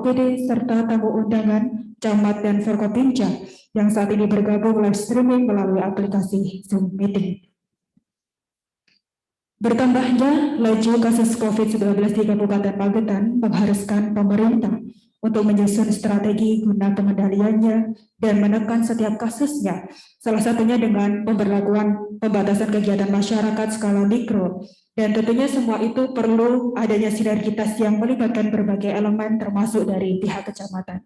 OPD serta tamu undangan, camat dan Forkopimda yang saat ini bergabung live streaming melalui aplikasi Zoom Meeting. Bertambahnya laju kasus COVID-19 di Kabupaten Magetan mengharuskan pemerintah untuk menyusun strategi guna pengendaliannya dan menekan setiap kasusnya, salah satunya dengan pemberlakuan pembatasan kegiatan masyarakat skala mikro. Dan tentunya semua itu perlu adanya sinergitas yang melibatkan berbagai elemen termasuk dari pihak kecamatan.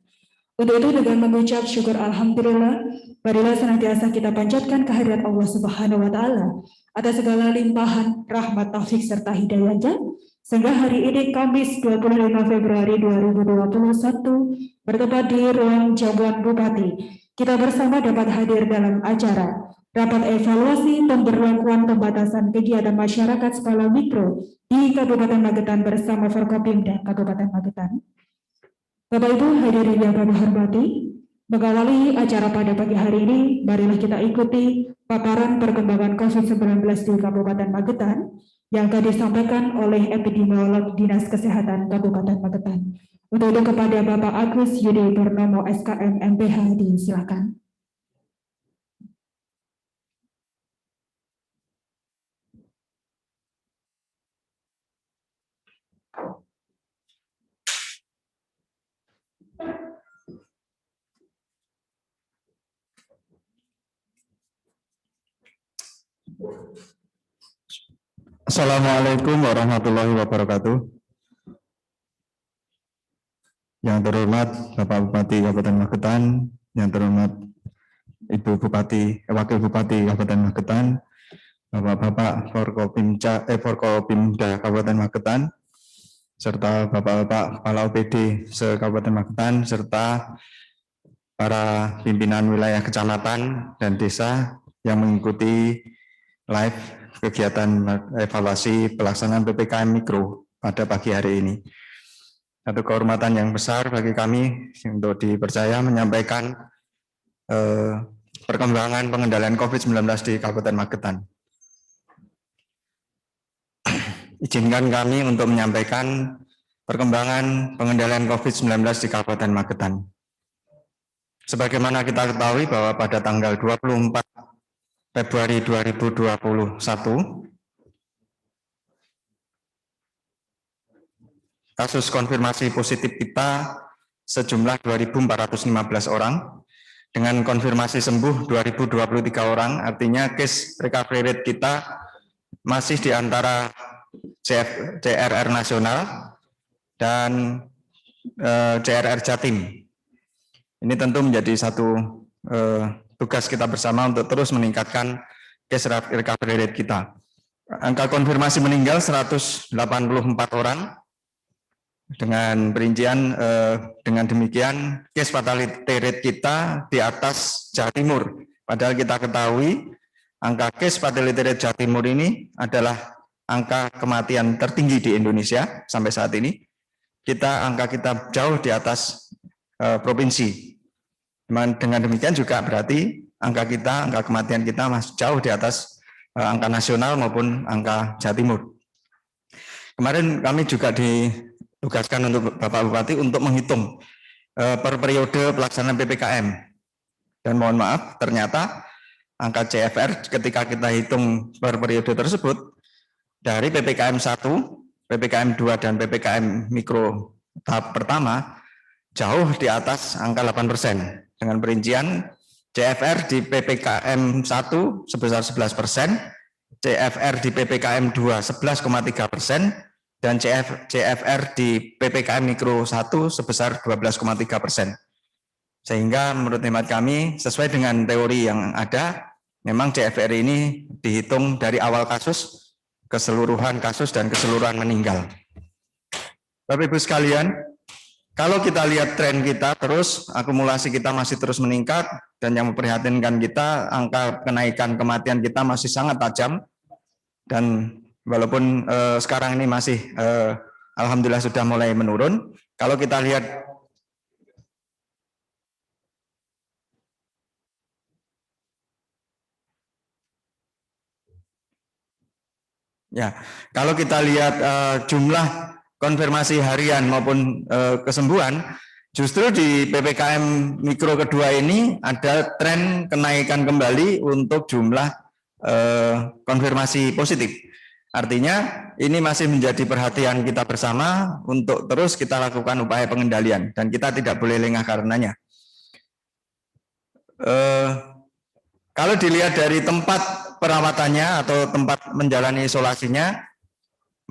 Untuk itu dengan mengucap syukur alhamdulillah, marilah senantiasa kita panjatkan kehadirat Allah Subhanahu wa taala atas segala limpahan rahmat taufik serta hidayahnya sehingga hari ini Kamis 25 Februari 2021 bertempat di ruang jamuan Bupati. Kita bersama dapat hadir dalam acara rapat evaluasi pemberlakuan pembatasan kegiatan masyarakat skala mikro di Kabupaten Magetan bersama Forkopimda Kabupaten Magetan. Bapak Ibu hadirin yang kami hormati, mengawali acara pada pagi hari ini, marilah kita ikuti paparan perkembangan COVID-19 di Kabupaten Magetan yang akan disampaikan oleh epidemiolog Dinas Kesehatan Kabupaten Magetan. Untuk itu kepada Bapak Agus Yudi Purnomo SKM MPH disilakan. Assalamualaikum warahmatullahi wabarakatuh. Yang terhormat Bapak Bupati Kabupaten Magetan, yang terhormat Ibu Bupati, Wakil Bupati Kabupaten Magetan, Bapak-Bapak Forkopimda Kabupaten Magetan, serta Bapak-Bapak Kepala OPD se-Kabupaten Magetan, serta para pimpinan wilayah kecamatan dan desa yang mengikuti live kegiatan evaluasi pelaksanaan PPKM Mikro pada pagi hari ini. Satu kehormatan yang besar bagi kami untuk dipercaya menyampaikan perkembangan pengendalian COVID-19 di Kabupaten Magetan. Izinkan kami untuk menyampaikan perkembangan pengendalian COVID-19 di Kabupaten Magetan. Sebagaimana kita ketahui bahwa pada tanggal 24 Februari 2021, kasus konfirmasi positif kita sejumlah 2.415 orang, dengan konfirmasi sembuh 2.023 orang, artinya case recovery rate kita masih di antara CRR nasional dan CRR Jatim. Ini tentu menjadi satu tugas kita bersama untuk terus meningkatkan case recovery rate kita. Angka konfirmasi meninggal 184 orang, dengan perincian dengan demikian case fatality rate kita di atas Jawa Timur. Padahal kita ketahui angka case fatality rate Jawa Timur ini adalah angka kematian tertinggi di Indonesia sampai saat ini. Angka kita jauh di atas provinsi. Dengan demikian juga berarti angka kematian kita masih jauh di atas angka nasional maupun angka Jawa Timur. Kemarin kami juga ditugaskan untuk Bapak Bupati untuk menghitung per periode pelaksanaan PPKM. Dan mohon maaf, ternyata angka CFR ketika kita hitung per periode tersebut, dari PPKM 1, PPKM 2, dan PPKM Mikro tahap pertama, jauh di atas angka 8%. Dengan perincian CFR di PPKM 1 sebesar 11%, CFR di PPKM 2 11,3%, dan CFR di PPKM Mikro 1 sebesar 12,3%. Sehingga menurut hemat kami, sesuai dengan teori yang ada, memang CFR ini dihitung dari awal kasus, keseluruhan kasus, dan keseluruhan meninggal. Bapak Ibu sekalian, kalau kita lihat tren kita terus, akumulasi kita masih terus meningkat, dan yang memprihatinkan kita, angka kenaikan kematian kita masih sangat tajam, dan walaupun sekarang ini masih alhamdulillah sudah mulai menurun. Kalau kita lihat jumlah konfirmasi harian maupun kesembuhan, justru di PPKM Mikro kedua ini ada tren kenaikan kembali untuk jumlah konfirmasi positif. Artinya ini masih menjadi perhatian kita bersama untuk terus kita lakukan upaya pengendalian dan kita tidak boleh lengah karenanya. Kalau dilihat dari tempat perawatannya atau tempat menjalani isolasinya,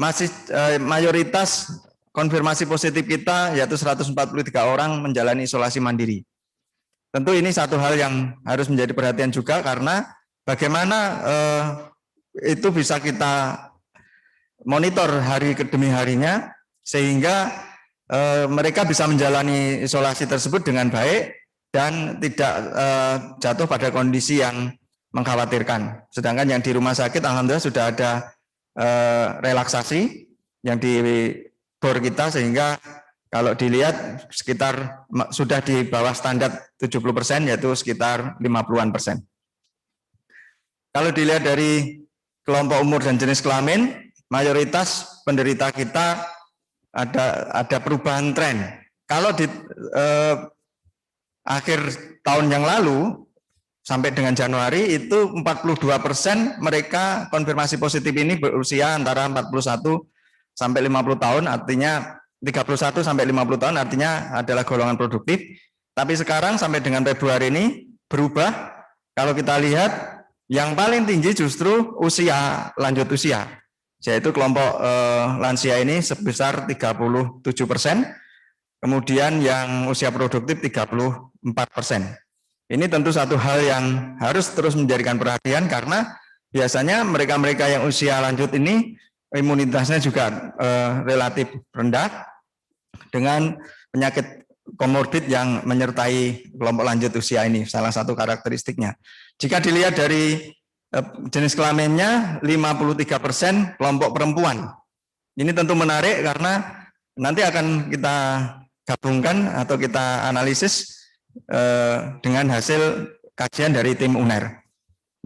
masih mayoritas konfirmasi positif kita yaitu 143 orang menjalani isolasi mandiri. Tentu ini satu hal yang harus menjadi perhatian juga karena bagaimana itu bisa kita monitor hari demi harinya sehingga mereka bisa menjalani isolasi tersebut dengan baik dan tidak jatuh pada kondisi yang mengkhawatirkan. Sedangkan yang di rumah sakit alhamdulillah sudah ada relaksasi yang di bor kita sehingga kalau dilihat sekitar sudah di bawah standar 70% yaitu sekitar 50-an%. Kalau dilihat dari kelompok umur dan jenis kelamin, mayoritas penderita kita ada perubahan tren. Kalau di akhir tahun yang lalu sampai dengan Januari itu 42% mereka konfirmasi positif ini berusia antara 41 sampai 50 tahun, artinya 31 sampai 50 tahun artinya adalah golongan produktif. Tapi sekarang sampai dengan Februari ini berubah. Kalau kita lihat yang paling tinggi justru usia lanjut usia, yaitu kelompok lansia ini sebesar 37%, kemudian yang usia produktif 34%. Ini tentu satu hal yang harus terus menjadikan perhatian karena biasanya mereka-mereka yang usia lanjut ini imunitasnya juga relatif rendah dengan penyakit komorbid yang menyertai kelompok lanjut usia ini, salah satu karakteristiknya. Jika dilihat dari jenis kelaminnya 53% kelompok perempuan. Ini tentu menarik karena nanti akan kita gabungkan atau kita analisis dengan hasil kajian dari tim UNER.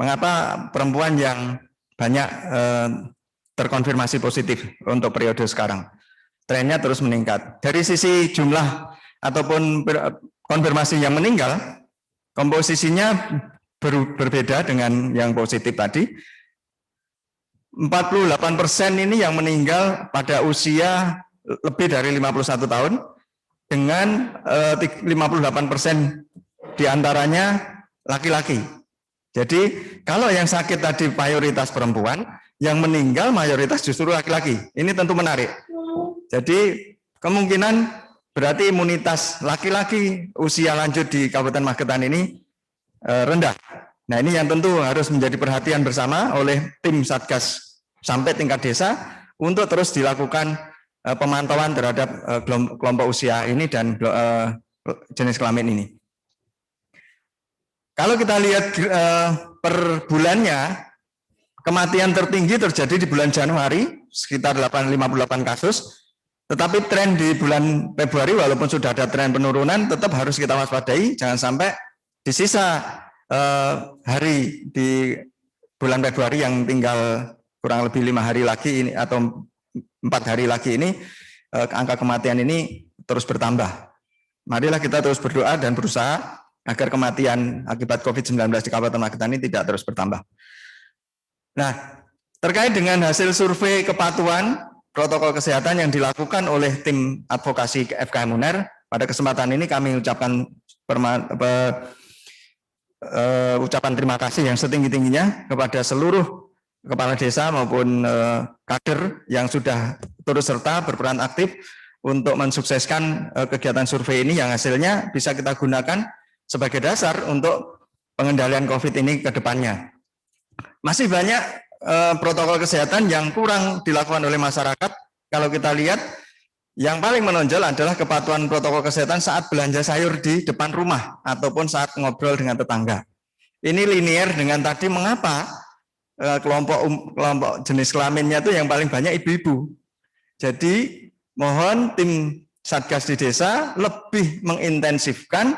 Mengapa perempuan yang banyak terkonfirmasi positif untuk periode sekarang? Trennya terus meningkat. Dari sisi jumlah ataupun konfirmasi yang meninggal, komposisinya berbeda dengan yang positif tadi. 48% ini yang meninggal pada usia lebih dari 51 tahun, dengan 58% diantaranya laki-laki. Jadi kalau yang sakit tadi mayoritas perempuan, yang meninggal mayoritas justru laki-laki. Ini tentu menarik. Jadi kemungkinan berarti imunitas laki-laki usia lanjut di Kabupaten Magetan ini rendah. Nah ini yang tentu harus menjadi perhatian bersama oleh tim Satgas sampai tingkat desa untuk terus dilakukan pemantauan terhadap kelompok usia ini dan jenis kelamin ini. Kalau kita lihat per bulannya, kematian tertinggi terjadi di bulan Januari, sekitar 58 kasus, tetapi tren di bulan Februari walaupun sudah ada tren penurunan, tetap harus kita waspadai, jangan sampai di sisa hari di bulan Februari yang tinggal kurang lebih 5 hari lagi ini atau 4 hari lagi ini, angka kematian ini terus bertambah. Marilah kita terus berdoa dan berusaha agar kematian akibat COVID-19 di Kabupaten Magetan ini tidak terus bertambah. Nah, terkait dengan hasil survei kepatuhan protokol kesehatan yang dilakukan oleh tim advokasi FKM UNER, pada kesempatan ini kami ucapkan ucapan terima kasih yang setinggi-tingginya kepada seluruh kepala desa maupun kader yang sudah turut serta berperan aktif untuk mensukseskan kegiatan survei ini yang hasilnya bisa kita gunakan sebagai dasar untuk pengendalian COVID ini ke depannya. Masih banyak protokol kesehatan yang kurang dilakukan oleh masyarakat. Kalau kita lihat, yang paling menonjol adalah kepatuhan protokol kesehatan saat belanja sayur di depan rumah ataupun saat ngobrol dengan tetangga. Ini linear dengan tadi mengapa kelompok jenis kelaminnya itu yang paling banyak ibu-ibu. Jadi mohon tim Satgas di desa lebih mengintensifkan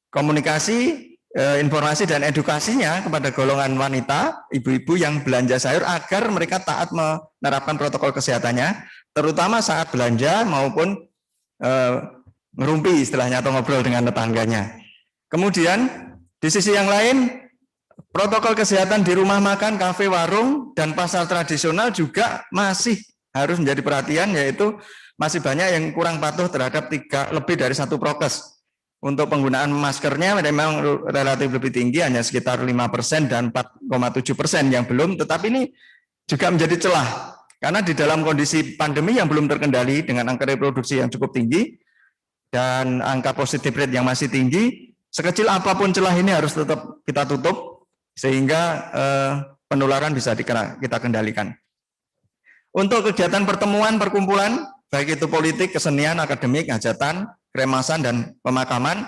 komunikasi informasi dan edukasinya kepada golongan wanita, ibu-ibu yang belanja sayur agar mereka taat menerapkan protokol kesehatannya, terutama saat belanja maupun ngerumpi istilahnya atau ngobrol dengan tetangganya. Kemudian di sisi yang lain, protokol kesehatan di rumah makan, kafe, warung, dan pasar tradisional juga masih harus menjadi perhatian, yaitu masih banyak yang kurang patuh terhadap lebih dari 1 prokes. Untuk penggunaan maskernya memang relatif lebih tinggi, hanya sekitar 5% dan 4,7% yang belum, tetapi ini juga menjadi celah. Karena di dalam kondisi pandemi yang belum terkendali dengan angka reproduksi yang cukup tinggi dan angka positif rate yang masih tinggi, sekecil apapun celah ini harus tetap kita tutup sehingga penularan bisa kita kendalikan. Untuk kegiatan pertemuan, perkumpulan, baik itu politik, kesenian, akademik, hajatan, kremasan, dan pemakaman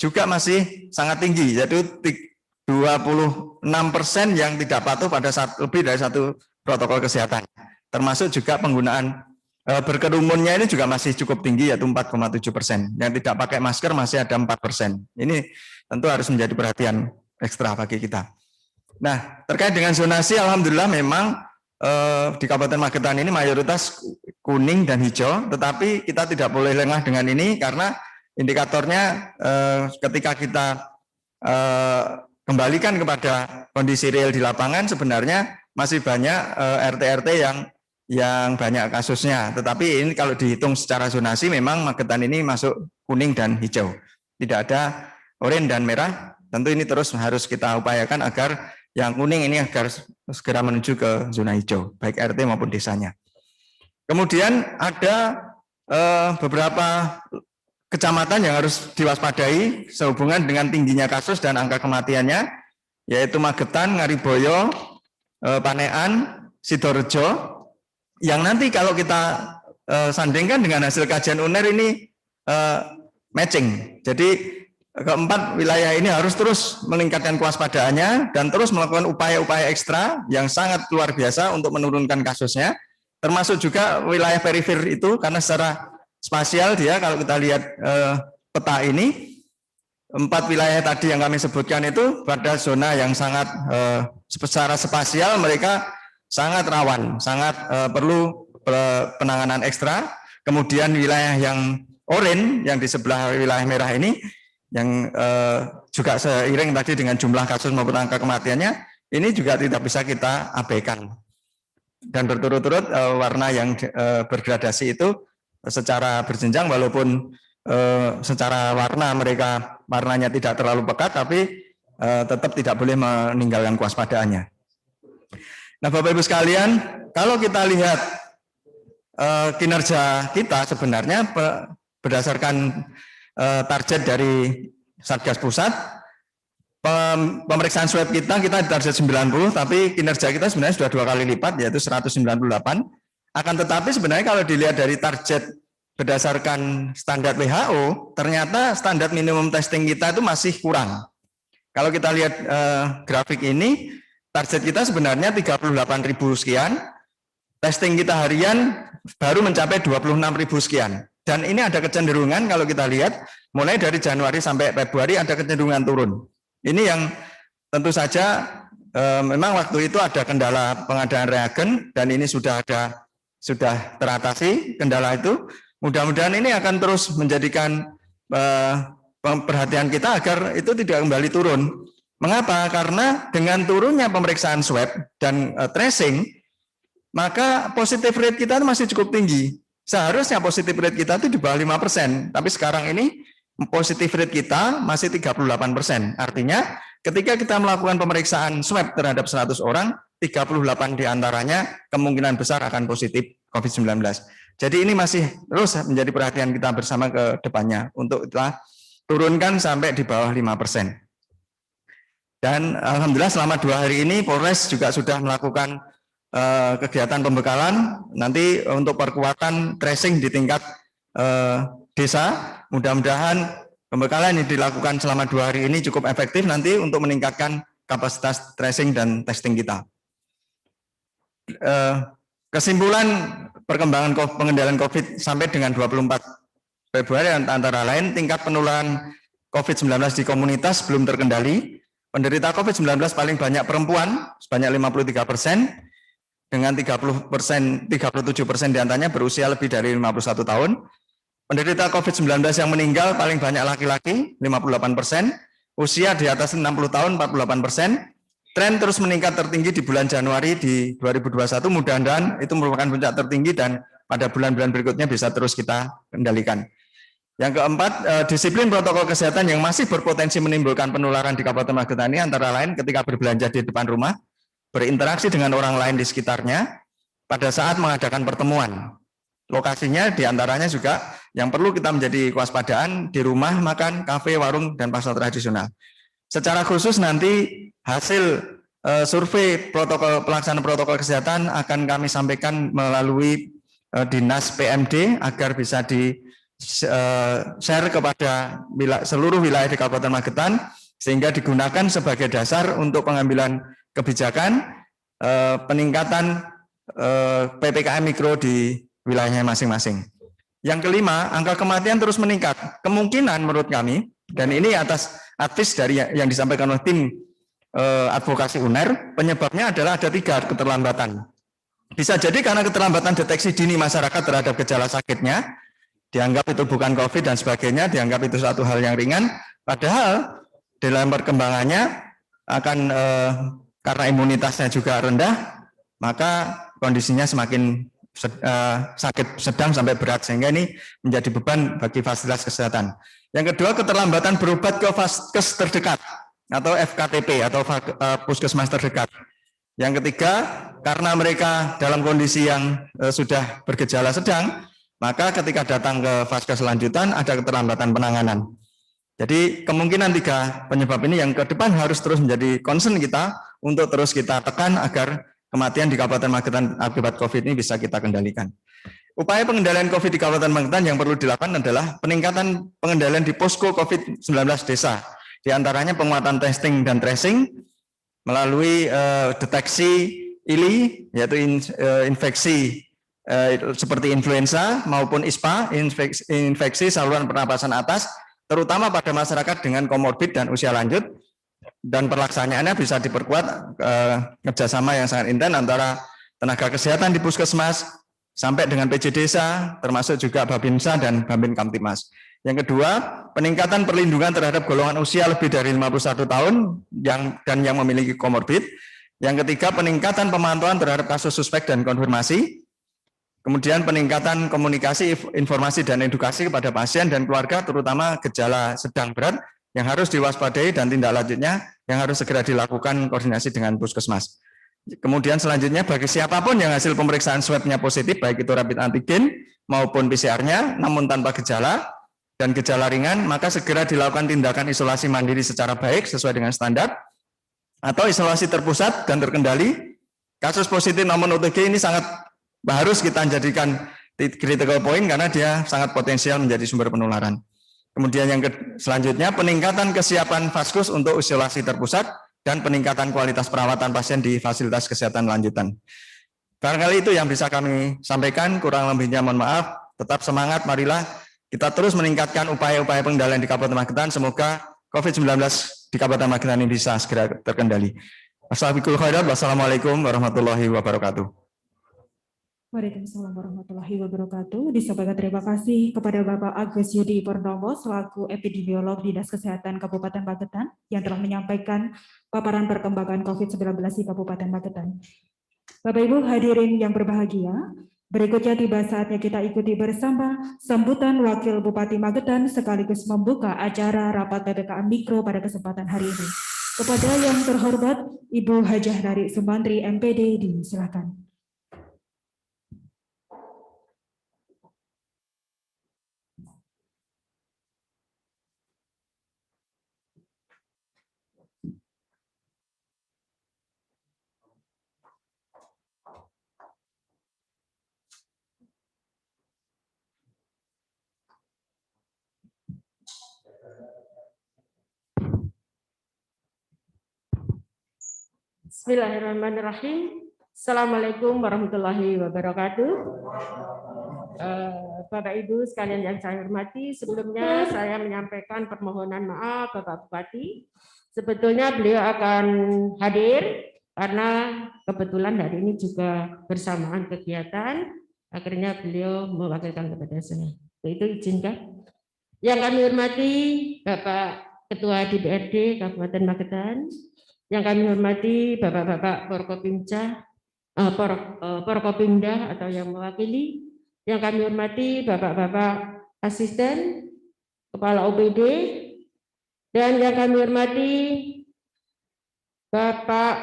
juga masih sangat tinggi, yaitu 26% yang tidak patuh pada lebih dari 1 protokol kesehatan. Termasuk juga penggunaan berkerumunnya ini juga masih cukup tinggi, yaitu 4,7%. Yang tidak pakai masker masih ada 4%. Ini tentu harus menjadi perhatian ekstra bagi kita. Nah, terkait dengan zonasi, alhamdulillah memang di Kabupaten Magetan ini mayoritas kuning dan hijau, tetapi kita tidak boleh lengah dengan ini karena indikatornya ketika kita kembalikan kepada kondisi real di lapangan, sebenarnya masih banyak RT-RT yang banyak kasusnya. Tetapi ini kalau dihitung secara zonasi memang Magetan ini masuk kuning dan hijau, tidak ada oranye dan merah. Tentu ini terus harus kita upayakan agar yang kuning ini agar segera menuju ke zona hijau, baik RT maupun desanya. Kemudian ada beberapa kecamatan yang harus diwaspadai sehubungan dengan tingginya kasus dan angka kematiannya, yaitu Magetan, Ngariboyo, Panean, Sidorejo, yang nanti kalau kita sandingkan dengan hasil kajian UNER ini matching. Jadi keempat wilayah ini harus terus meningkatkan kewaspadaannya dan terus melakukan upaya-upaya ekstra yang sangat luar biasa untuk menurunkan kasusnya, termasuk juga wilayah perifer itu, karena secara spasial dia, kalau kita lihat peta ini, 4 wilayah tadi yang kami sebutkan itu pada zona yang sangat secara spasial mereka sangat rawan, sangat perlu penanganan ekstra. Kemudian wilayah yang oranye yang di sebelah wilayah merah ini yang juga seiring tadi dengan jumlah kasus maupun angka kematiannya, ini juga tidak bisa kita abaikan. Dan berturut-turut warna yang bergradasi itu secara berjenjang, walaupun secara warna mereka warnanya tidak terlalu pekat, tapi tetap tidak boleh meninggalkan kewaspadaannya. Nah, Bapak Ibu sekalian, kalau kita lihat kinerja kita sebenarnya berdasarkan target dari Satgas Pusat, pemeriksaan swab kita target 90, tapi kinerja kita sebenarnya sudah 2 kali lipat, yaitu 198. Akan tetapi sebenarnya kalau dilihat dari target berdasarkan standar WHO, ternyata standar minimum testing kita itu masih kurang. Kalau kita lihat grafik ini, target kita sebenarnya 38.000 sekian, testing kita harian baru mencapai 26.000 sekian. Dan ini ada kecenderungan kalau kita lihat mulai dari Januari sampai Februari ada kecenderungan turun. Ini yang tentu saja memang waktu itu ada kendala pengadaan reagen dan ini sudah teratasi kendala itu. Mudah-mudahan ini akan terus menjadikan perhatian kita agar itu tidak kembali turun. Mengapa? Karena dengan turunnya pemeriksaan swab dan tracing, maka positive rate kita masih cukup tinggi. Seharusnya positive rate kita itu di bawah 5%, tapi sekarang ini positive rate kita masih 38%. Artinya ketika kita melakukan pemeriksaan swab terhadap 100 orang, 38 diantaranya kemungkinan besar akan positif COVID-19. Jadi ini masih terus menjadi perhatian kita bersama ke depannya untuk kita turunkan sampai di bawah 5%. Dan alhamdulillah selama 2 hari ini Polres juga sudah melakukan kegiatan pembekalan nanti untuk perkuatan tracing di tingkat desa. Mudah-mudahan pembekalan yang dilakukan selama 2 hari ini cukup efektif nanti untuk meningkatkan kapasitas tracing dan testing kita. Kesimpulan perkembangan pengendalian COVID sampai dengan 24 Februari antara lain tingkat penularan COVID-19 di komunitas belum terkendali. Penderita COVID-19 paling banyak perempuan, sebanyak 53%, dengan 37% diantaranya berusia lebih dari 51 tahun. Penderita COVID-19 yang meninggal paling banyak laki-laki, 58%, usia di atas 60 tahun, 48%. Tren terus meningkat tertinggi di bulan Januari di 2021, mudah-mudahan itu merupakan puncak tertinggi dan pada bulan-bulan berikutnya bisa terus kita kendalikan. Yang keempat, disiplin protokol kesehatan yang masih berpotensi menimbulkan penularan di Kabupaten Magetan ini antara lain ketika berbelanja di depan rumah, berinteraksi dengan orang lain di sekitarnya, pada saat mengadakan pertemuan. Lokasinya diantaranya juga yang perlu kita menjadi kewaspadaan di rumah, makan, kafe, warung, dan pasar tradisional. Secara khusus nanti hasil survei pelaksanaan protokol kesehatan akan kami sampaikan melalui Dinas PMD agar bisa di-share kepada seluruh wilayah di Kabupaten Magetan sehingga digunakan sebagai dasar untuk pengambilan kebijakan peningkatan PPKM mikro di wilayahnya masing-masing. Yang kelima, angka kematian terus meningkat. Kemungkinan menurut kami, dan ini atas advis dari yang disampaikan oleh tim advokasi UNER, penyebabnya adalah ada 3 keterlambatan. Bisa jadi karena keterlambatan deteksi dini masyarakat terhadap gejala sakitnya, dianggap itu bukan COVID dan sebagainya, dianggap itu suatu hal yang ringan, padahal dalam perkembangannya akan karena imunitasnya juga rendah, maka kondisinya semakin sakit sedang sampai berat, sehingga ini menjadi beban bagi fasilitas kesehatan. Yang kedua, keterlambatan berobat ke vaskes terdekat atau FKTP atau puskesmas terdekat. Yang ketiga, karena mereka dalam kondisi yang sudah bergejala sedang, maka ketika datang ke vaskes lanjutan ada keterlambatan penanganan. Jadi kemungkinan 3 penyebab ini yang ke depan harus terus menjadi concern kita untuk terus kita tekan agar kematian di Kabupaten Magetan akibat COVID ini bisa kita kendalikan. Upaya pengendalian COVID di Kabupaten Magetan yang perlu dilakukan adalah peningkatan pengendalian di posko COVID-19 desa. Di antaranya penguatan testing dan tracing melalui deteksi ILI, yaitu infeksi seperti influenza maupun ISPA, infeksi saluran pernapasan atas, terutama pada masyarakat dengan komorbid dan usia lanjut. Dan pelaksanaannya bisa diperkuat kerjasama yang sangat intens antara tenaga kesehatan di puskesmas sampai dengan PJ desa, termasuk juga Babinsa dan Babin Kamtibmas. Yang kedua, peningkatan perlindungan terhadap golongan usia lebih dari 51 tahun dan yang memiliki komorbid. Yang ketiga, peningkatan pemantauan terhadap kasus suspek dan konfirmasi. Kemudian peningkatan komunikasi, informasi, dan edukasi kepada pasien dan keluarga, terutama gejala sedang berat, yang harus diwaspadai dan tindak lanjutnya yang harus segera dilakukan koordinasi dengan puskesmas. Kemudian selanjutnya bagi siapapun yang hasil pemeriksaan swab-nya positif, baik itu rapid antigen maupun PCR-nya, namun tanpa gejala dan gejala ringan, maka segera dilakukan tindakan isolasi mandiri secara baik sesuai dengan standar, atau isolasi terpusat dan terkendali. Kasus positif nomor OTG ini sangat harus kita jadikan critical point karena dia sangat potensial menjadi sumber penularan. Kemudian yang selanjutnya peningkatan kesiapan Vaskus untuk isolasi terpusat dan peningkatan kualitas perawatan pasien di fasilitas kesehatan lanjutan. Barangkali itu yang bisa kami sampaikan, kurang lebihnya mohon maaf. Tetap semangat, marilah kita terus meningkatkan upaya-upaya pengendalian di Kabupaten Magetan. Semoga COVID-19 di Kabupaten Magetan ini bisa segera terkendali. Wassalamualaikum warahmatullahi wabarakatuh. Waalaikumsalam warahmatullahi wabarakatuh. Disampaikan terima kasih kepada Bapak Agus Yudi Purnomo selaku epidemiolog Dinas Kesehatan Kabupaten Magetan yang telah menyampaikan paparan perkembangan COVID-19 di Kabupaten Magetan. Bapak Ibu hadirin yang berbahagia, berikutnya tiba saatnya kita ikuti bersama sambutan Wakil Bupati Magetan sekaligus membuka acara rapat PPKM Mikro pada kesempatan hari ini. Kepada yang terhormat Ibu Hajah Nari Sumantri MPD, disilakan. Bismillahirrahmanirrahim. Assalamualaikum warahmatullahi wabarakatuh. Bapak Ibu sekalian yang saya hormati, sebelumnya saya menyampaikan permohonan maaf Bapak Bupati. Sebetulnya beliau akan hadir karena kebetulan hari ini juga bersamaan kegiatan, akhirnya beliau mewakilkan kepada saya. Itu izinkan. Yang kami hormati Bapak Ketua DPRD Kabupaten Magetan, yang kami hormati Bapak-Bapak Forkopimda atau yang mewakili, yang kami hormati Bapak-Bapak Asisten, Kepala OPD, dan yang kami hormati Bapak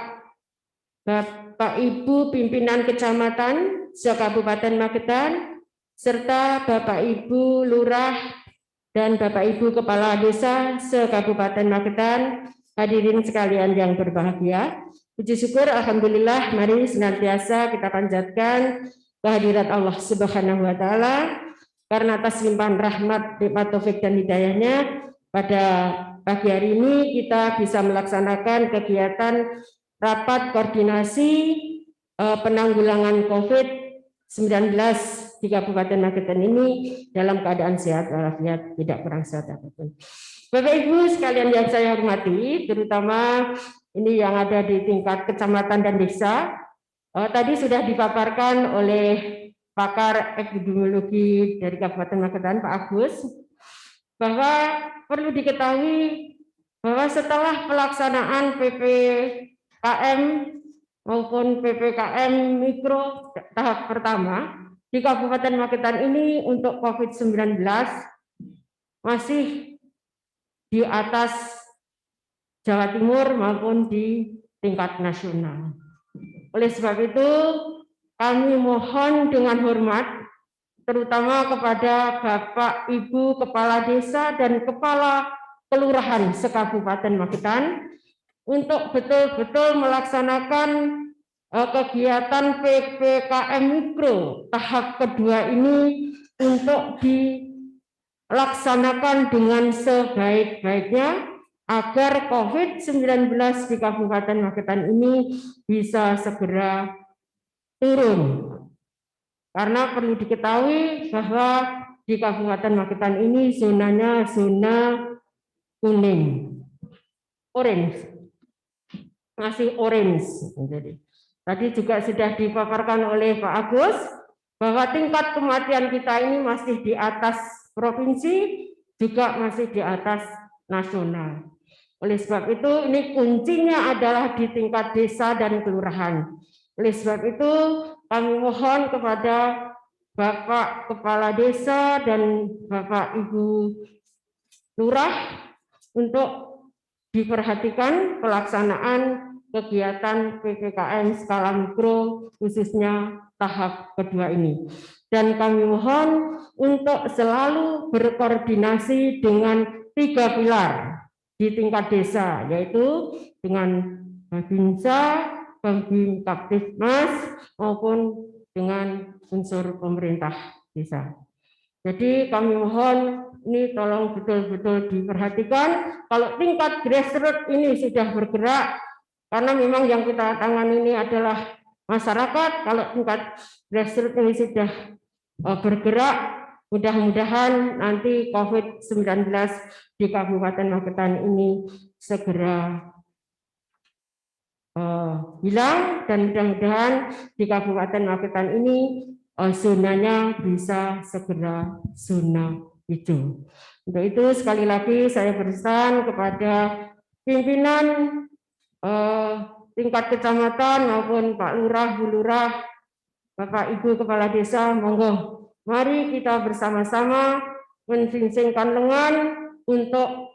Ibu pimpinan kecamatan se-Kabupaten Magetan, serta Bapak Ibu Lurah dan Bapak Ibu Kepala Desa se-Kabupaten Magetan, hadirin sekalian yang berbahagia. Puji syukur, alhamdulillah, mari senantiasa kita panjatkan kehadirat Allah Subhanahu wa taala karena atas limpahan rahmat, nikmat taufik dan hidayahnya pada pagi hari ini kita bisa melaksanakan kegiatan rapat koordinasi penanggulangan COVID-19 di Kabupaten Magetan ini dalam keadaan sehat walafiat, tidak kurang sehat apapun. Bapak Ibu sekalian yang saya hormati, terutama ini yang ada di tingkat kecamatan dan desa, tadi sudah dipaparkan oleh pakar epidemiologi dari Kabupaten Magetan, Pak Agus, bahwa perlu diketahui bahwa setelah pelaksanaan PPKM maupun PPKM mikro tahap pertama di Kabupaten Magetan ini untuk COVID-19 masih di atas Jawa Timur maupun di tingkat nasional. Oleh sebab itu, kami mohon dengan hormat, terutama kepada Bapak, Ibu, Kepala Desa, dan Kepala Kelurahan se-Kabupaten Magetan, untuk betul-betul melaksanakan kegiatan PPKM Mikro tahap kedua ini untuk dilaksanakan dengan sebaik-baiknya, agar COVID-19 di Kabupaten Magetan ini bisa segera turun. Karena perlu diketahui bahwa di Kabupaten Magetan ini zonanya zona kuning, orange, masih orange. Jadi, tadi juga sudah dipaparkan oleh Pak Agus bahwa tingkat kematian kita ini masih di atas provinsi, juga masih di atas nasional. Oleh sebab itu, ini kuncinya adalah di tingkat desa dan kelurahan. Oleh sebab itu, kami mohon kepada Bapak Kepala Desa dan Bapak Ibu Lurah untuk diperhatikan pelaksanaan kegiatan PPKM skala mikro khususnya tahap kedua ini. Dan kami mohon untuk selalu berkoordinasi dengan 3 pilar di tingkat desa, yaitu dengan Babinsa, Babin Kaptibmas maupun dengan unsur pemerintah desa. Jadi kami mohon ini tolong betul-betul diperhatikan. Kalau tingkat grassroots ini sudah bergerak, karena memang yang kita tangani ini adalah masyarakat. Kalau tingkat grassroots ini sudah bergerak, mudah-mudahan nanti COVID-19 di Kabupaten Magetan ini segera hilang, dan mudah-mudahan di Kabupaten Magetan ini zonanya bisa segera zona hijau. Untuk itu sekali lagi saya berpesan kepada pimpinan tingkat kecamatan maupun Pak Lurah, Bu Lurah, Bapak Ibu Kepala Desa, monggo mari kita bersama-sama mensingsingkan lengan untuk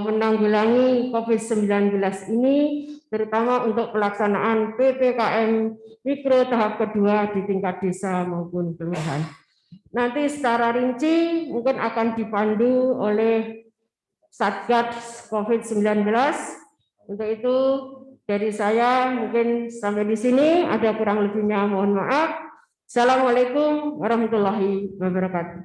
menanggulangi COVID-19 ini, terutama untuk pelaksanaan PPKM Mikro tahap kedua di tingkat desa maupun kelurahan. Nanti secara rinci mungkin akan dipandu oleh Satgas COVID-19. Untuk itu dari saya mungkin sampai di sini, ada kurang lebihnya mohon maaf. Assalamualaikum warahmatullahi wabarakatuh.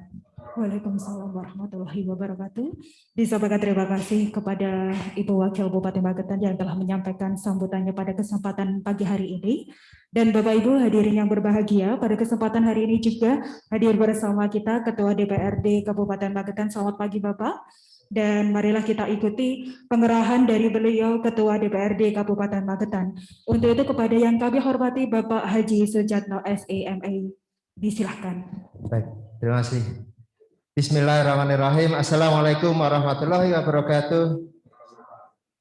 Waalaikumsalam warahmatullahi wabarakatuh. Disampaikan terima kasih kepada Ibu Wakil Bupati Magetan yang telah menyampaikan sambutannya pada kesempatan pagi hari ini. Dan Bapak Ibu hadirin yang berbahagia, pada kesempatan hari ini juga hadir bersama kita Ketua DPRD Kabupaten Magetan. Selamat pagi Bapak. Dan marilah kita ikuti pengerahan dari beliau Ketua DPRD Kabupaten Magetan. Untuk itu kepada yang kami hormati Bapak Haji Sujatno SEMA. Disilahkan. Baik, terima kasih. Bismillahirrahmanirrahim. Assalamualaikum warahmatullahi wabarakatuh.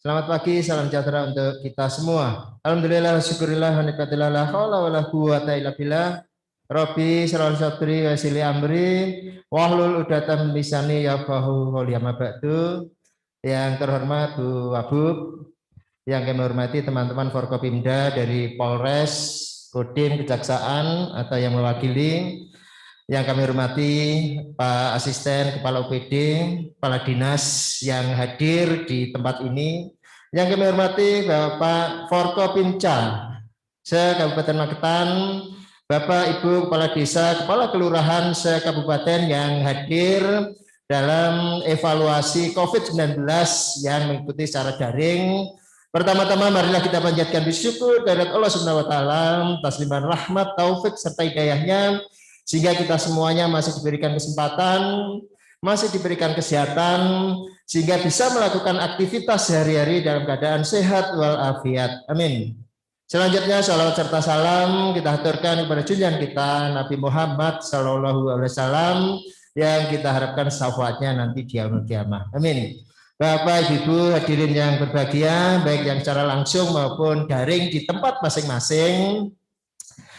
Selamat pagi, salam sejahtera untuk kita semua. Alhamdulillah, syukurillah, nikmatillah, la haula wala quwwata illa billah. Rabbi shrah li sadri wa yassir li amri wahlul 'uqdatam min lisani yafqahu qawli. Amma ba'du. Yang terhormat Bu Wabub, yang kami hormati teman-teman Forkopimda dari Polres, Kodim, Kejaksaan atau yang mewakili, yang kami hormati Pak Asisten Kepala UPD, Kepala Dinas yang hadir di tempat ini, yang kami hormati Bapak Forkopimca se-Kabupaten Magetan, Bapak Ibu Kepala Desa, Kepala Kelurahan se-Kabupaten yang hadir dalam evaluasi COVID-19 yang mengikuti secara daring. Pertama-tama marilah kita panjatkan bersyukur kehadirat Allah Subhanahu wa taala, tasliman rahmat, taufik serta hidayahnya, sehingga kita semuanya masih diberikan kesempatan, masih diberikan kesehatan, sehingga bisa melakukan aktivitas sehari-hari dalam keadaan sehat walafiat. Amin. Selanjutnya salawat serta salam kita haturkan kepada junjungan kita Nabi Muhammad SAW yang kita harapkan syafaatnya nanti di yaumul kiamah. Amin. Bapak, Ibu, hadirin yang berbahagia, baik yang secara langsung maupun daring di tempat masing-masing,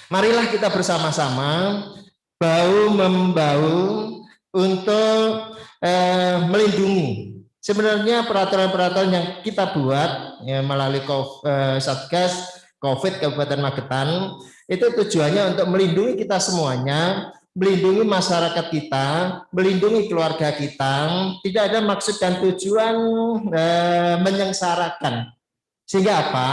marilah kita bersama-sama bahu-membahu untuk melindungi. Sebenarnya peraturan-peraturan yang kita buat ya, melalui Satgas COVID Kabupaten Magetan itu tujuannya untuk melindungi kita semuanya, melindungi masyarakat kita, melindungi keluarga kita. Tidak ada maksud dan tujuan menyengsarakan. Sehingga apa?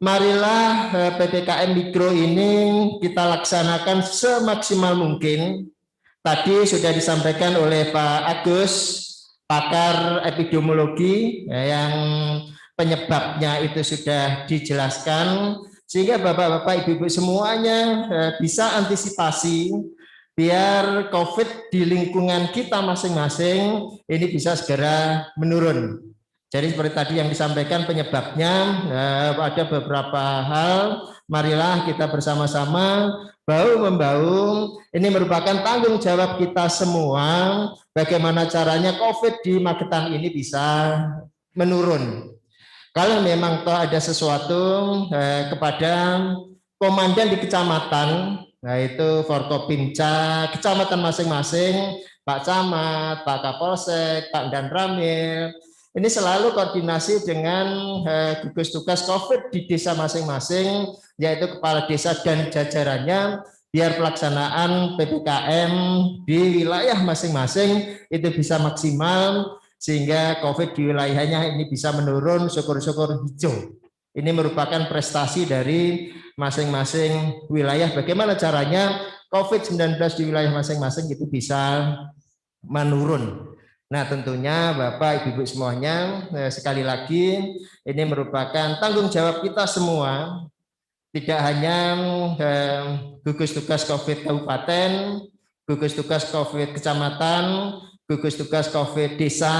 Marilah PPKM Mikro ini kita laksanakan semaksimal mungkin. Tadi sudah disampaikan oleh Pak Agus, pakar epidemiologi, yang penyebabnya itu sudah dijelaskan, sehingga Bapak-Bapak, Ibu-Ibu semuanya bisa antisipasi biar COVID di lingkungan kita masing-masing ini bisa segera menurun. Jadi seperti tadi yang disampaikan penyebabnya, ada beberapa hal, marilah kita bersama-sama bahu-membahu, ini merupakan tanggung jawab kita semua, bagaimana caranya COVID di Magetan ini bisa menurun. Kalau memang toh ada sesuatu kepada komandan di kecamatan, yaitu Forkopimca, kecamatan masing-masing, Pak Camat, Pak Kapolsek, Pak Dan Ramil, ini selalu koordinasi dengan gugus tugas COVID di desa masing-masing, yaitu kepala desa dan jajarannya, biar pelaksanaan PPKM di wilayah masing-masing itu bisa maksimal, sehingga COVID di wilayahnya ini bisa menurun, syukur-syukur hijau. Ini merupakan prestasi dari masing-masing wilayah. Bagaimana caranya COVID-19 di wilayah masing-masing itu bisa menurun. Nah, tentunya Bapak Ibu semuanya, sekali lagi ini merupakan tanggung jawab kita semua, tidak hanya gugus tugas COVID kabupaten, gugus tugas COVID kecamatan, gugus tugas COVID desa,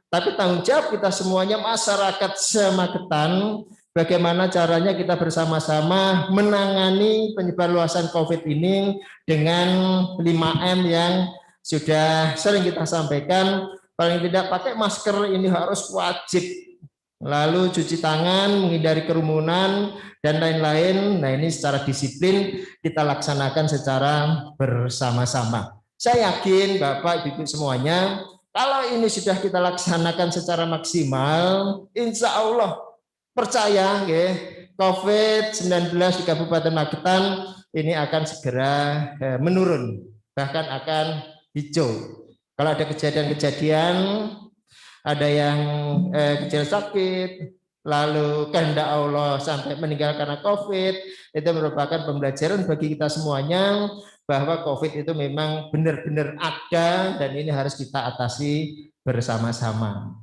tapi tanggung jawab kita semuanya masyarakat se-Magetan, bagaimana caranya kita bersama-sama menangani penyebar luasan COVID ini dengan 5M yang sudah sering kita sampaikan. Paling tidak pakai masker ini harus wajib, lalu cuci tangan, menghindari kerumunan dan lain-lain. Nah, ini secara disiplin kita laksanakan secara bersama-sama. Saya yakin Bapak Ibu semuanya, kalau ini sudah kita laksanakan secara maksimal, insya Allah percaya ya, COVID-19 di Kabupaten Magetan ini akan segera menurun, bahkan akan hijau. Kalau ada kejadian-kejadian, ada yang kecil sakit, lalu kehendak Allah sampai meninggal karena COVID, itu merupakan pembelajaran bagi kita semuanya bahwa COVID itu memang benar-benar ada dan ini harus kita atasi bersama-sama.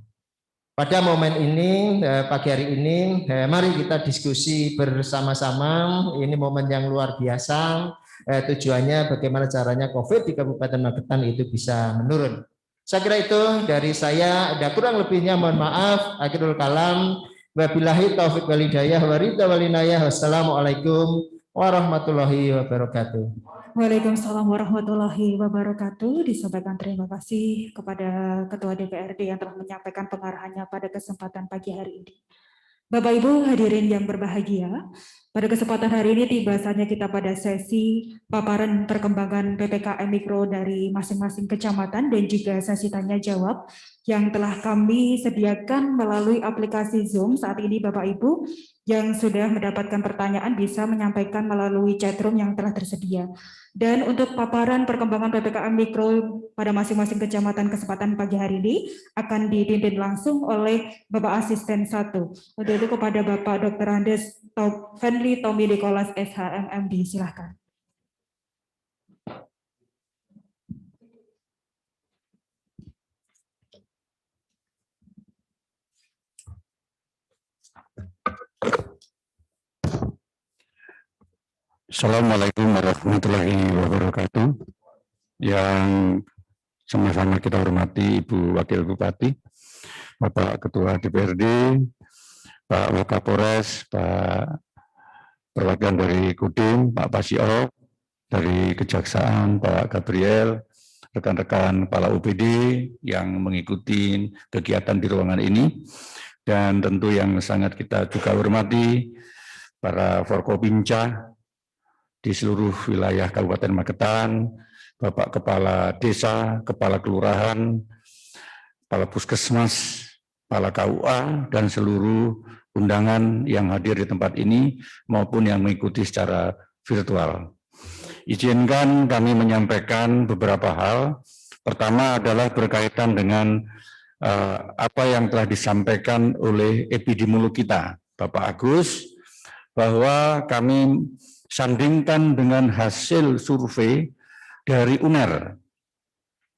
Pada momen ini, pagi hari ini, mari kita diskusi bersama-sama. Ini momen yang luar biasa. Tujuannya bagaimana caranya COVID di Kabupaten Magetan itu bisa menurun. Saya kira itu dari saya. Ada kurang lebihnya mohon maaf. Akhirul kalam. Wabillahi taufiq wal hidayah wa ridha wal inayah. Wassalamualaikum warahmatullahi wabarakatuh. Waalaikumsalam warahmatullahi wabarakatuh. Disampaikan terima kasih kepada Ketua DPRD yang telah menyampaikan pengarahannya pada kesempatan pagi hari ini. Bapak Ibu hadirin yang berbahagia, pada kesempatan hari ini tiba saatnya kita pada sesi paparan perkembangan PPKM Mikro dari masing-masing kecamatan dan juga sesi tanya jawab yang telah kami sediakan melalui aplikasi Zoom. Saat ini Bapak Ibu yang sudah mendapatkan pertanyaan bisa menyampaikan melalui chatroom yang telah tersedia. Dan untuk paparan perkembangan PPKM Mikro pada masing-masing kecamatan kesempatan pagi hari ini akan dipimpin langsung oleh Bapak Asisten 1. Untuk itu kepada Bapak Dr. Andes Fenli Tommy Nicholas SHMMD, silahkan. Assalamualaikum warahmatullahi wabarakatuh. Yang sama-sama kita hormati Ibu Wakil Bupati, Bapak Ketua DPRD, Pak Wakapolres, Pak perwakilan dari Kodim, Pak Pasio, dari Kejaksaan, Pak Gabriel, rekan-rekan kepala OPD yang mengikuti kegiatan di ruangan ini, dan tentu yang sangat kita juga hormati para Forkopimca di seluruh wilayah Kabupaten Magetan, Bapak Kepala Desa, Kepala Kelurahan, Kepala Puskesmas, Kepala KUA, dan seluruh undangan yang hadir di tempat ini maupun yang mengikuti secara virtual. Izinkan kami menyampaikan beberapa hal. Pertama adalah berkaitan dengan apa yang telah disampaikan oleh epidemiolog kita, Bapak Agus, bahwa kami sandingkan dengan hasil survei dari UNER.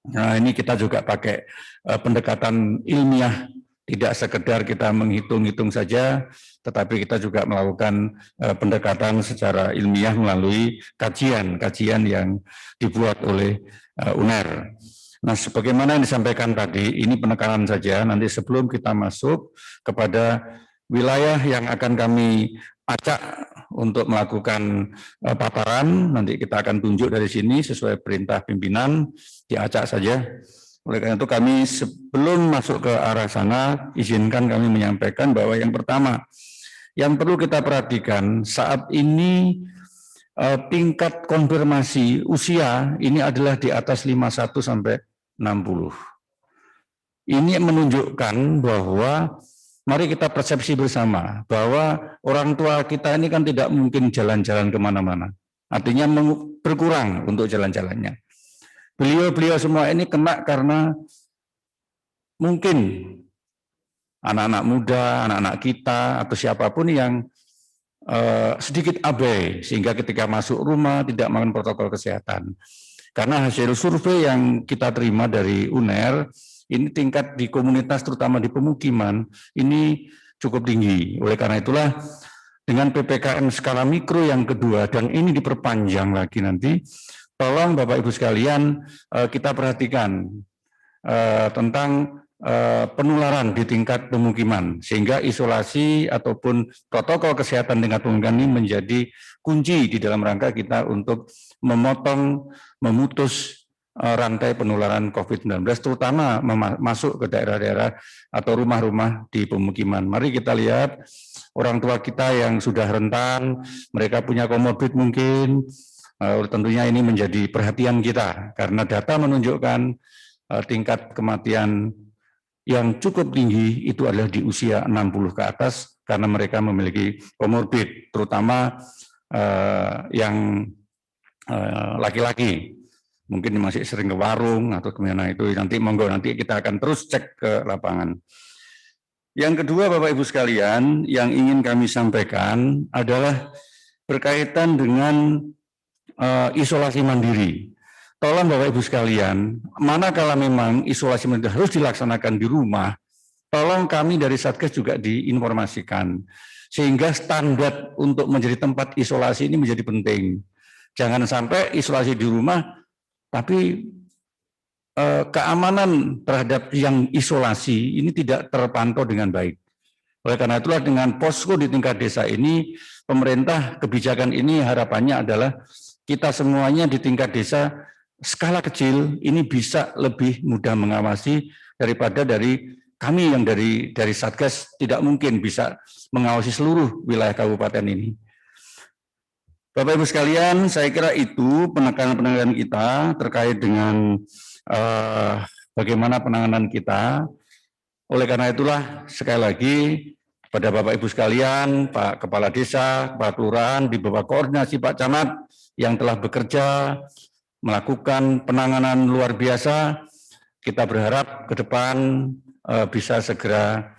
Nah, ini kita juga pakai pendekatan ilmiah, tidak sekedar kita menghitung-hitung saja, tetapi kita juga melakukan pendekatan secara ilmiah melalui kajian yang dibuat oleh UNER. Nah, sebagaimana yang disampaikan tadi, ini penekanan saja, nanti sebelum kita masuk kepada wilayah yang akan kami acak untuk melakukan paparan, nanti kita akan tunjuk dari sini sesuai perintah pimpinan, diacak saja. Oleh karena itu kami sebelum masuk ke arah sana, izinkan kami menyampaikan bahwa yang pertama, yang perlu kita perhatikan saat ini tingkat konfirmasi usia ini adalah di atas 51 sampai 60. Ini menunjukkan bahwa mari kita persepsi bersama bahwa orang tua kita ini kan tidak mungkin jalan-jalan kemana-mana. Artinya berkurang untuk jalan-jalannya. Beliau semua ini kena karena mungkin anak-anak muda, anak-anak kita, atau siapapun yang sedikit abai, sehingga ketika masuk rumah tidak makan protokol kesehatan. Karena hasil survei yang kita terima dari UNER, ini tingkat di komunitas terutama di pemukiman ini cukup tinggi. Oleh karena itulah dengan PPKM skala mikro yang kedua dan ini diperpanjang lagi nanti, tolong Bapak Ibu sekalian kita perhatikan tentang penularan di tingkat pemukiman sehingga isolasi ataupun protokol kesehatan tingkat pemukiman ini menjadi kunci di dalam rangka kita untuk memutus rantai penularan COVID-19, terutama masuk ke daerah-daerah atau rumah-rumah di pemukiman. Mari kita lihat orang tua kita yang sudah rentan, mereka punya komorbid mungkin, tentunya ini menjadi perhatian kita, karena data menunjukkan tingkat kematian yang cukup tinggi itu adalah di usia 60 ke atas, karena mereka memiliki komorbid, terutama yang laki-laki. Mungkin masih sering ke warung atau kemana itu, nanti monggo nanti kita akan terus cek ke lapangan. Yang kedua, Bapak Ibu sekalian, yang ingin kami sampaikan adalah berkaitan dengan isolasi mandiri. Tolong Bapak Ibu sekalian, manakala memang isolasi mandiri harus dilaksanakan di rumah, tolong kami dari Satgas juga diinformasikan, sehingga standar untuk menjadi tempat isolasi ini menjadi penting. Jangan sampai isolasi di rumah, tapi keamanan terhadap yang isolasi ini tidak terpantau dengan baik. Oleh karena itulah dengan posko di tingkat desa ini, pemerintah kebijakan ini harapannya adalah kita semuanya di tingkat desa skala kecil ini bisa lebih mudah mengawasi daripada dari kami yang dari Satgas tidak mungkin bisa mengawasi seluruh wilayah kabupaten ini. Bapak Ibu sekalian, saya kira itu penekanan-penekanan kita terkait dengan bagaimana penanganan kita. Oleh karena itulah sekali lagi pada Bapak Ibu sekalian, Pak Kepala Desa, Pak Kelurahan, di bawah koordinasi Pak Camat yang telah bekerja melakukan penanganan luar biasa, kita berharap ke depan bisa segera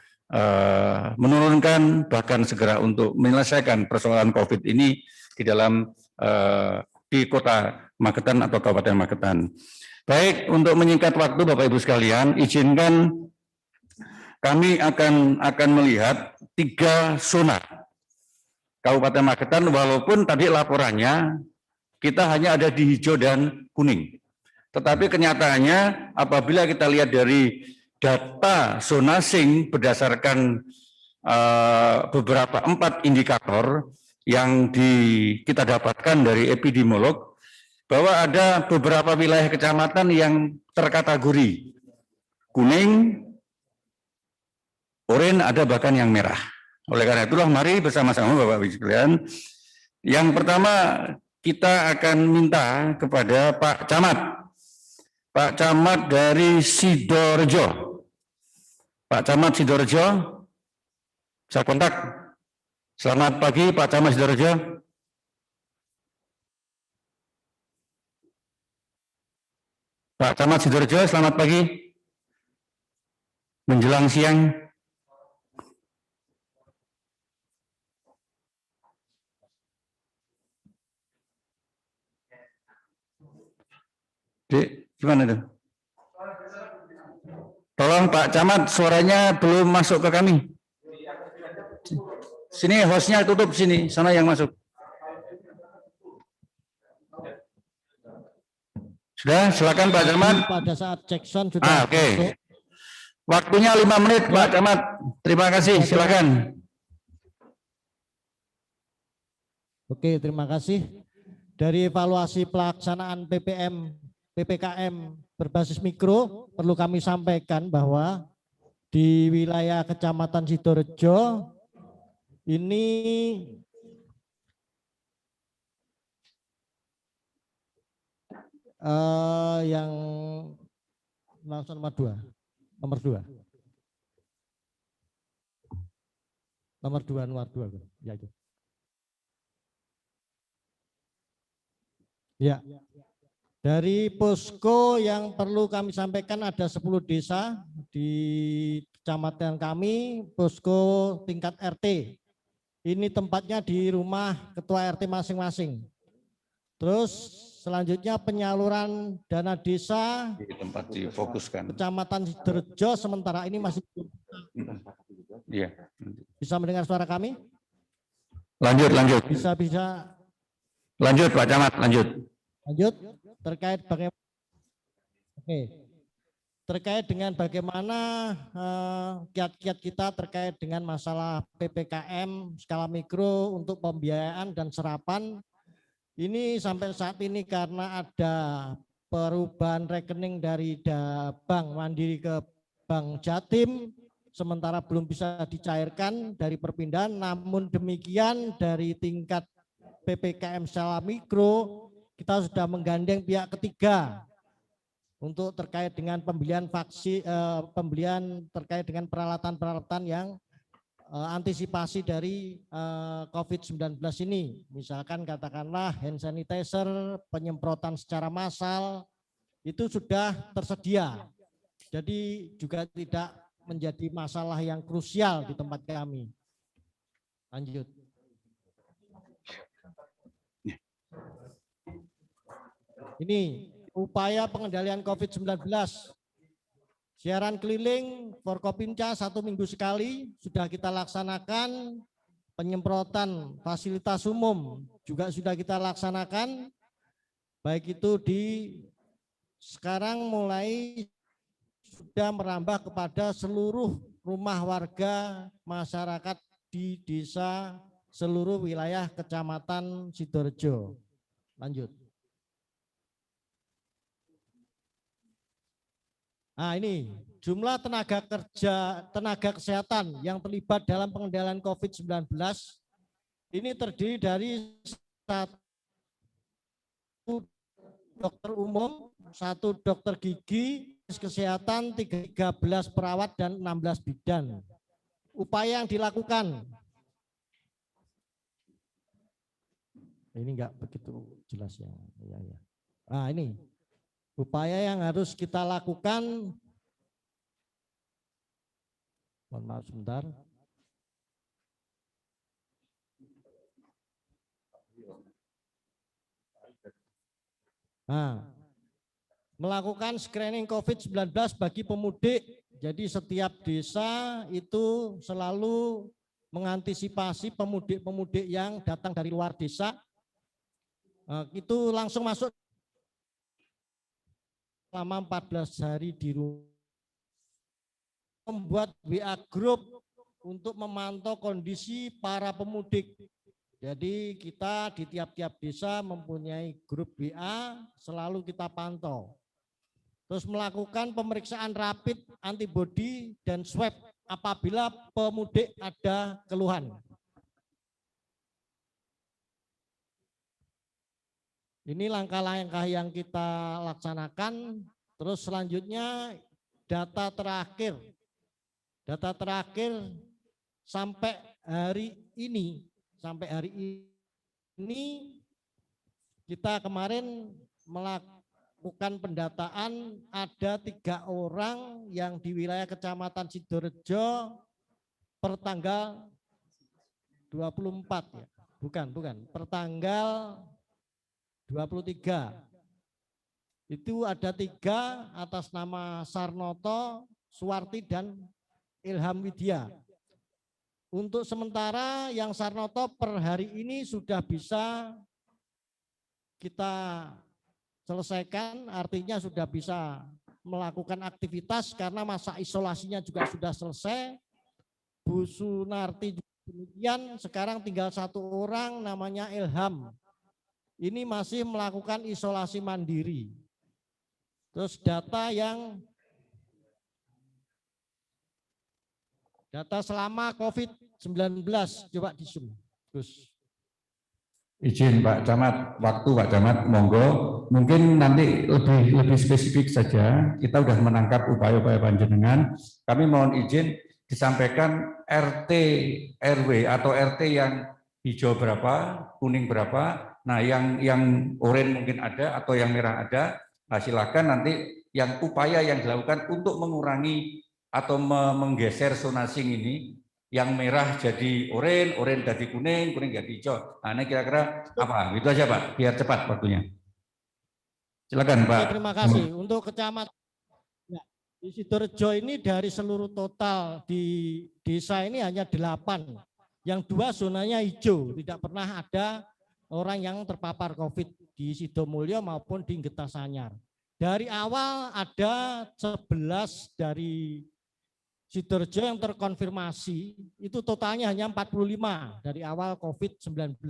menurunkan bahkan segera untuk menyelesaikan persoalan COVID ini di dalam di Kota Magetan atau Kabupaten Magetan. Baik, untuk menyingkat waktu Bapak Ibu sekalian, izinkan kami akan melihat 3 zona Kabupaten Magetan, walaupun tadi laporannya kita hanya ada di hijau dan kuning. Tetapi kenyataannya apabila kita lihat dari data zonasing berdasarkan beberapa 4 indikator yang kita dapatkan dari epidemiolog, bahwa ada beberapa wilayah kecamatan yang terkategori kuning, oranye, ada bahkan yang merah. Oleh karena itulah mari bersama-sama Bapak Ibu sekalian. Yang pertama kita akan minta kepada Pak Camat. Pak Camat dari Sidoarjo. Pak Camat Sidoarjo, saya kontak. Selamat pagi Pak Camat Sidoarjo. Pak Camat Sidoarjo, selamat pagi. Menjelang siang. Dek, gimana itu? Tolong Pak Camat, suaranya belum masuk ke kami. Sini hostnya tutup sini, sana yang masuk. Sudah, silakan Pak Camat. Pada saat cek sound sudah. Oke. Waktunya 5 menit Pak Camat. Terima kasih, silakan. Oke, terima kasih. Dari evaluasi pelaksanaan PPKM berbasis mikro, perlu kami sampaikan bahwa di wilayah Kecamatan Sidoarjo ini yang langsung nomor 2 ya itu. Ya, dari posko yang perlu kami sampaikan ada 10 desa di kecamatan kami, posko tingkat RT. Ini tempatnya di rumah ketua RT masing-masing. Terus selanjutnya penyaluran dana desa Di tempat difokuskan. Kecamatan Sidoarjo sementara ini masih. Iya. Bisa mendengar suara kami? Lanjut. Bisa. Lanjut Pak Camat, lanjut. Lanjut terkait bagaimana. Oke. Terkait dengan bagaimana kiat-kiat kita terkait dengan masalah PPKM skala mikro untuk pembiayaan dan serapan. Ini sampai saat ini karena ada perubahan rekening dari Bank Mandiri ke Bank Jatim, sementara belum bisa dicairkan dari perpindahan. Namun demikian dari tingkat PPKM skala mikro kita sudah menggandeng pihak ketiga untuk terkait dengan pembelian vaksin, pembelian terkait dengan peralatan-peralatan yang antisipasi dari COVID-19 ini. Misalkan katakanlah hand sanitizer, penyemprotan secara massal itu sudah tersedia. Jadi juga tidak menjadi masalah yang krusial di tempat kami. Lanjut. Ini upaya pengendalian COVID-19. Siaran keliling Forkopimda 1 minggu sekali sudah kita laksanakan. Penyemprotan fasilitas umum juga sudah kita laksanakan. Baik itu sekarang mulai sudah merambah kepada seluruh rumah warga masyarakat di desa seluruh wilayah Kecamatan Sidorejo. Lanjut. Nah, ini jumlah tenaga kesehatan yang terlibat dalam pengendalian COVID-19 ini terdiri dari 1 dokter umum, 1 dokter gigi, kesehatan, 13 perawat dan 16 bidan. Upaya yang dilakukan. Ini enggak begitu jelas ya. Nah, ini upaya yang harus kita lakukan. Mohon maaf sebentar. Nah, melakukan screening COVID-19 bagi pemudik. Jadi setiap desa itu selalu mengantisipasi pemudik-pemudik yang datang dari luar desa. Itu langsung masuk selama 14 hari di rumah. Membuat WA group untuk memantau kondisi para pemudik. Jadi kita di tiap-tiap desa mempunyai grup WA, selalu kita pantau. Terus melakukan pemeriksaan rapid antibody dan swab apabila pemudik ada keluhan. Ini langkah-langkah yang kita laksanakan. Terus selanjutnya data terakhir sampai hari ini kita kemarin melakukan pendataan ada 3 orang yang di wilayah Kecamatan Sidorejo per tanggal 24 ya. Bukan, per tanggal 23. Itu ada 3 atas nama Sarnoto, Suwarti dan Ilham Widya. Untuk sementara yang Sarnoto per hari ini sudah bisa kita selesaikan, artinya sudah bisa melakukan aktivitas karena masa isolasinya juga sudah selesai. Bu Sunarti juga demikian, sekarang tinggal 1 orang namanya Ilham. Ini masih melakukan isolasi mandiri. Terus data selama COVID-19 coba di zoom. Terus Izin Pak Camat, waktu Pak Camat, monggo. Mungkin nanti lebih spesifik saja. Kita sudah menangkap upaya-upaya panjenengan. Kami mohon izin disampaikan RT RW atau RT yang hijau berapa, kuning berapa. Nah, yang oranye mungkin ada atau yang merah ada. Nah, silakan nanti yang upaya yang dilakukan untuk mengurangi atau menggeser zonasi ini, yang merah jadi oranye jadi kuning jadi hijau. Nah, ini kira-kira apa? Itu aja Pak, biar cepat waktunya. Silakan Pak. Terima kasih. Untuk kecamatan di Sidorejo ini dari seluruh total di desa ini hanya 8. Yang 2 zonanya hijau, tidak pernah ada orang yang terpapar COVID di Sidomulyo maupun di Getasanyar. Dari awal ada 11 dari Sidorejo yang terkonfirmasi, itu totalnya hanya 45 dari awal COVID-19.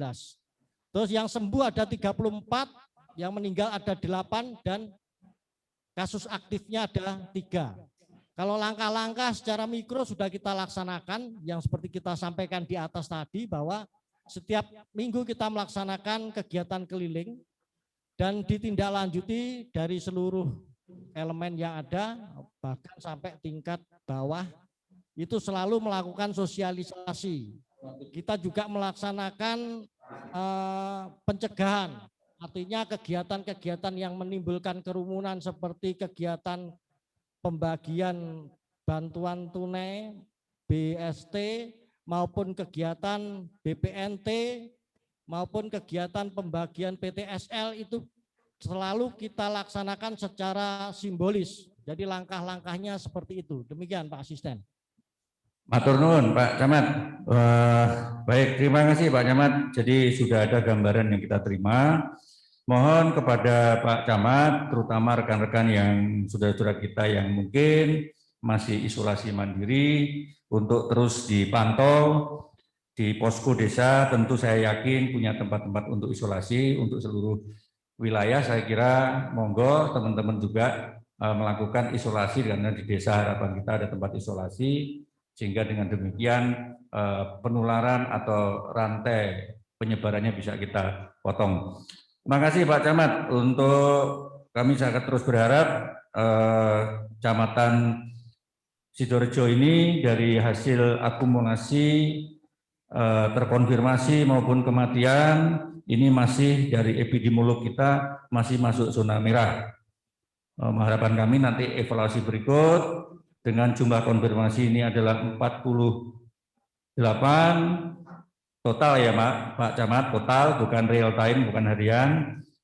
Terus yang sembuh ada 34, yang meninggal ada 8, dan kasus aktifnya ada 3. Kalau langkah-langkah secara mikro sudah kita laksanakan, yang seperti kita sampaikan di atas tadi, bahwa setiap minggu kita melaksanakan kegiatan keliling dan ditindaklanjuti dari seluruh elemen yang ada, bahkan sampai tingkat bawah, itu selalu melakukan sosialisasi. Kita juga melaksanakan pencegahan, artinya kegiatan-kegiatan yang menimbulkan kerumunan seperti kegiatan pembagian bantuan tunai, BST, maupun kegiatan BPNT, maupun kegiatan pembagian PTSL itu selalu kita laksanakan secara simbolis. Jadi langkah-langkahnya seperti itu. Demikian Pak Asisten. Matur nuwun Pak Camat. Baik, terima kasih Pak Camat. Jadi sudah ada gambaran yang kita terima. Mohon kepada Pak Camat, terutama rekan-rekan yang saudara-saudara kita yang mungkin masih isolasi mandiri, untuk terus dipantau di posko desa. Tentu saya yakin punya tempat-tempat untuk isolasi untuk seluruh wilayah. Saya kira monggo teman-teman juga melakukan isolasi, karena di desa harapan kita ada tempat isolasi, sehingga dengan demikian penularan atau rantai penyebarannya bisa kita potong. Terima kasih Pak Camat. Untuk kami sangat terus berharap Kecamatan Sidorejo ini dari hasil akumulasi terkonfirmasi maupun kematian ini masih dari epidemiolog kita masih masuk zona merah. Harapan kami nanti evaluasi berikut dengan jumlah konfirmasi ini adalah 48 total ya Pak Camat, total bukan real time, bukan harian.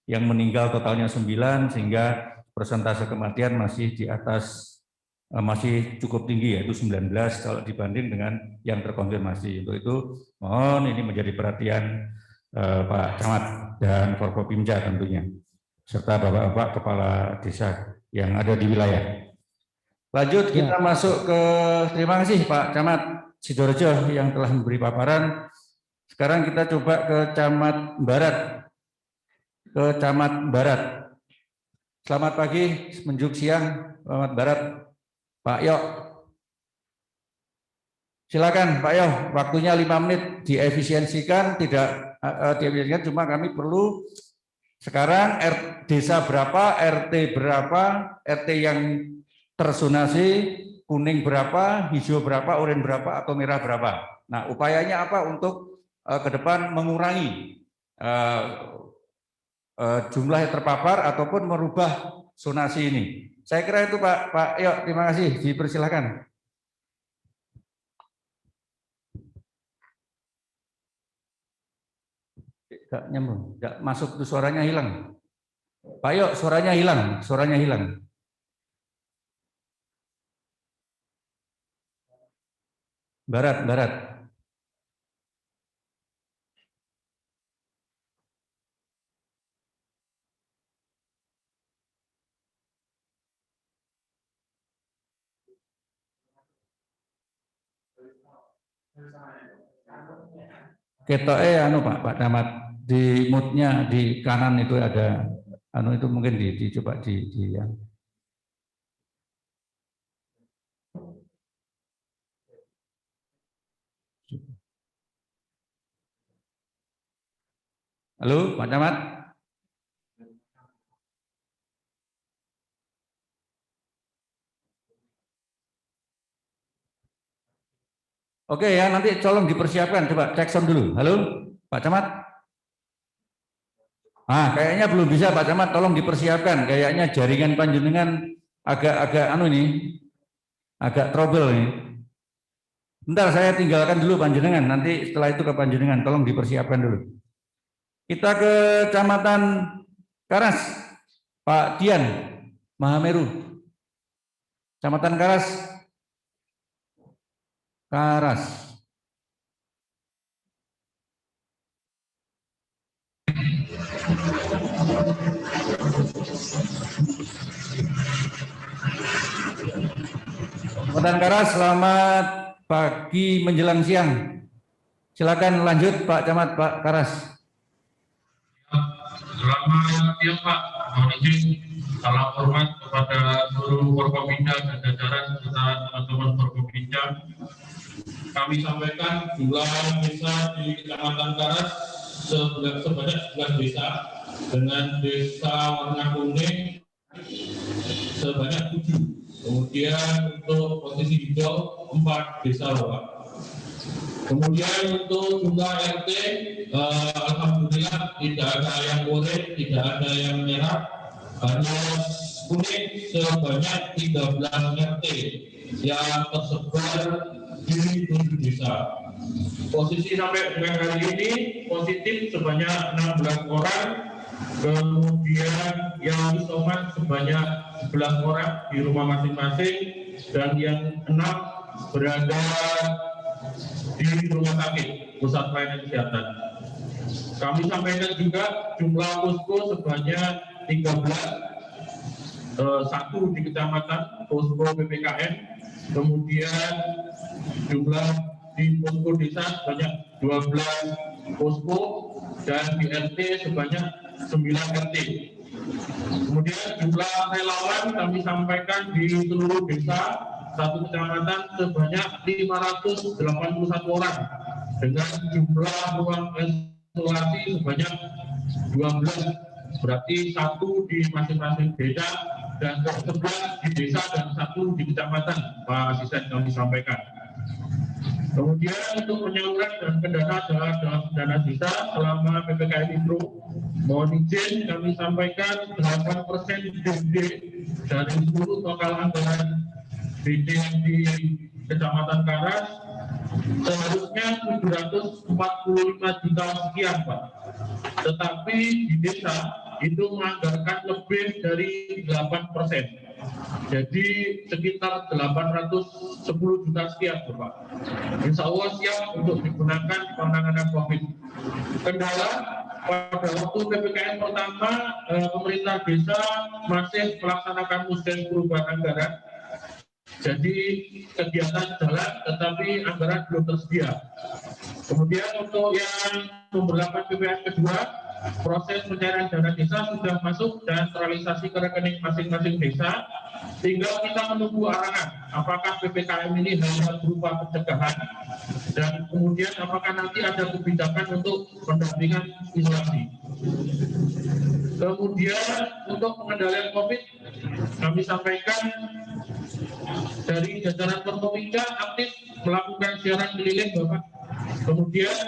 Yang meninggal totalnya 9, sehingga persentase kematian masih di atas, masih cukup tinggi, yaitu 19 kalau dibanding dengan yang terkonfirmasi. Untuk itu mohon ini menjadi perhatian Pak Camat dan Forkopimda tentunya, serta Bapak-Bapak Kepala Desa yang ada di wilayah. Lanjut kita masuk ke, terima kasih Pak Camat Sidorejo yang telah memberi paparan. Sekarang kita coba ke Camat Barat. Ke Camat Barat. Selamat pagi, menjuk siang, Camat Barat. Pak Yok. Silakan Pak Yok, waktunya 5 menit, diefisiensikan, tidak diefisiensikan, cuma kami perlu sekarang desa berapa, RT berapa, RT yang terzonasi, kuning berapa, hijau berapa, oranye berapa, atau merah berapa. Nah, upayanya apa untuk ke depan mengurangi jumlah yang terpapar ataupun merubah zonasi ini. Saya kira itu Pak Yok, terima kasih, dipersilakan. Tidak nyambung, tidak masuk itu, suaranya hilang. Pak Yok, suaranya hilang, suaranya hilang. Barat. Ketoke anu Pak Camat, di moodnya di kanan itu ada anu, itu mungkin dicoba di ya. Halo Pak Camat. Oke ya, nanti tolong dipersiapkan, coba cek sound dulu. Halo Pak Camat. Kayaknya belum bisa Pak Camat, tolong dipersiapkan. Kayaknya jaringan panjenengan agak anu ini, agak trouble ini. Bentar, saya tinggalkan dulu panjenengan, nanti setelah itu ke panjenengan, tolong dipersiapkan dulu. Kita ke Kecamatan Karas, Pak Dian Mahameru. Kecamatan Karas. Kecamatan Karas, selamat pagi menjelang siang. Silakan lanjut Pak Camat, Pak Karas. Selamat siang Pak, mohon izin salam hormat kepada seluruh Forkopimda dan jajaran serta teman-teman Forkopimda. Kami sampaikan jumlah desa di Kecamatan Karas sebanyak 11 desa, dengan desa warna kuning sebanyak 7. Kemudian untuk posisi hijau 4 desa Bapak. Kemudian untuk jumlah RT, alhamdulillah tidak ada yang oranye, tidak ada yang merah, hanya kuning sebanyak 13 RT. yang tersebar di 7 desa. Posisi sampai dengan hari ini positif sebanyak 16 orang, kemudian yang isoman sebanyak 11 orang di rumah masing-masing, dan yang 6 berada di rumah sakit pusat pelayanan kesehatan. Kami sampaikan juga jumlah posko sebanyak 13, 1 di kecamatan posko PPKM, kemudian jumlah di posko desa sebanyak 12 posko, dan di RT sebanyak 9 RT. Kemudian jumlah relawan kami sampaikan di seluruh desa 1 kecamatan sebanyak 581 orang, dengan jumlah ruang isolasi sebanyak 12, berarti 1 di masing-masing desa, dan 11 di desa dan 1 di kecamatan, Pak Asisten kami sampaikan. Kemudian untuk penyaluran dan pendanaan dalam dana desa selama PPKM Mikro, mohon izin kami sampaikan 8% BD dari seluruh total anggaran BD di Kecamatan Karas seharusnya 745 juta sekian, Pak. Tetapi di desa itu menganggarkan lebih dari 8%. Jadi sekitar 810 juta sekian, Bapak. Insya Allah siap untuk digunakan penanganan COVID. Kendala pada waktu PPKM pertama, pemerintah desa masih melaksanakan musdeh perubahan anggaran. Jadi kegiatan jalan, tetapi anggaran belum tersedia. Kemudian untuk yang pemberlakuan PPKM kedua, proses pencairan dana desa sudah masuk dan terrealisasi ke rekening masing-masing desa. Tinggal kita menunggu arahan apakah PPKM ini hanya berupa pencegahan, dan kemudian apakah nanti ada kebijakan untuk pendampingan isolasi. Kemudian untuk pengendalian COVID, kami sampaikan dari jajaran Forkopimda aktif melakukan siaran keliling, Bapak. Kemudian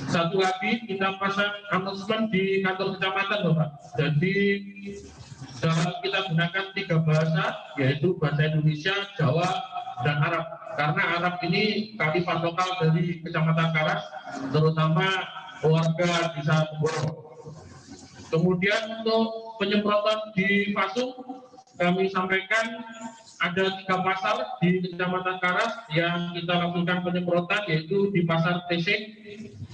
satu lagi kita pasang announcement di kantor kecamatan, Bapak. Jadi kita gunakan 3 bahasa, yaitu bahasa Indonesia, Jawa, dan Arab. Karena Arab ini kearifan lokal dari Kecamatan Karas, terutama warga desa Temboro. Kemudian untuk penyemprotan di Pasung, kami sampaikan ada 3 pasar di Kecamatan Karas yang kita lakukan penyemprotan, yaitu di Pasar Tesek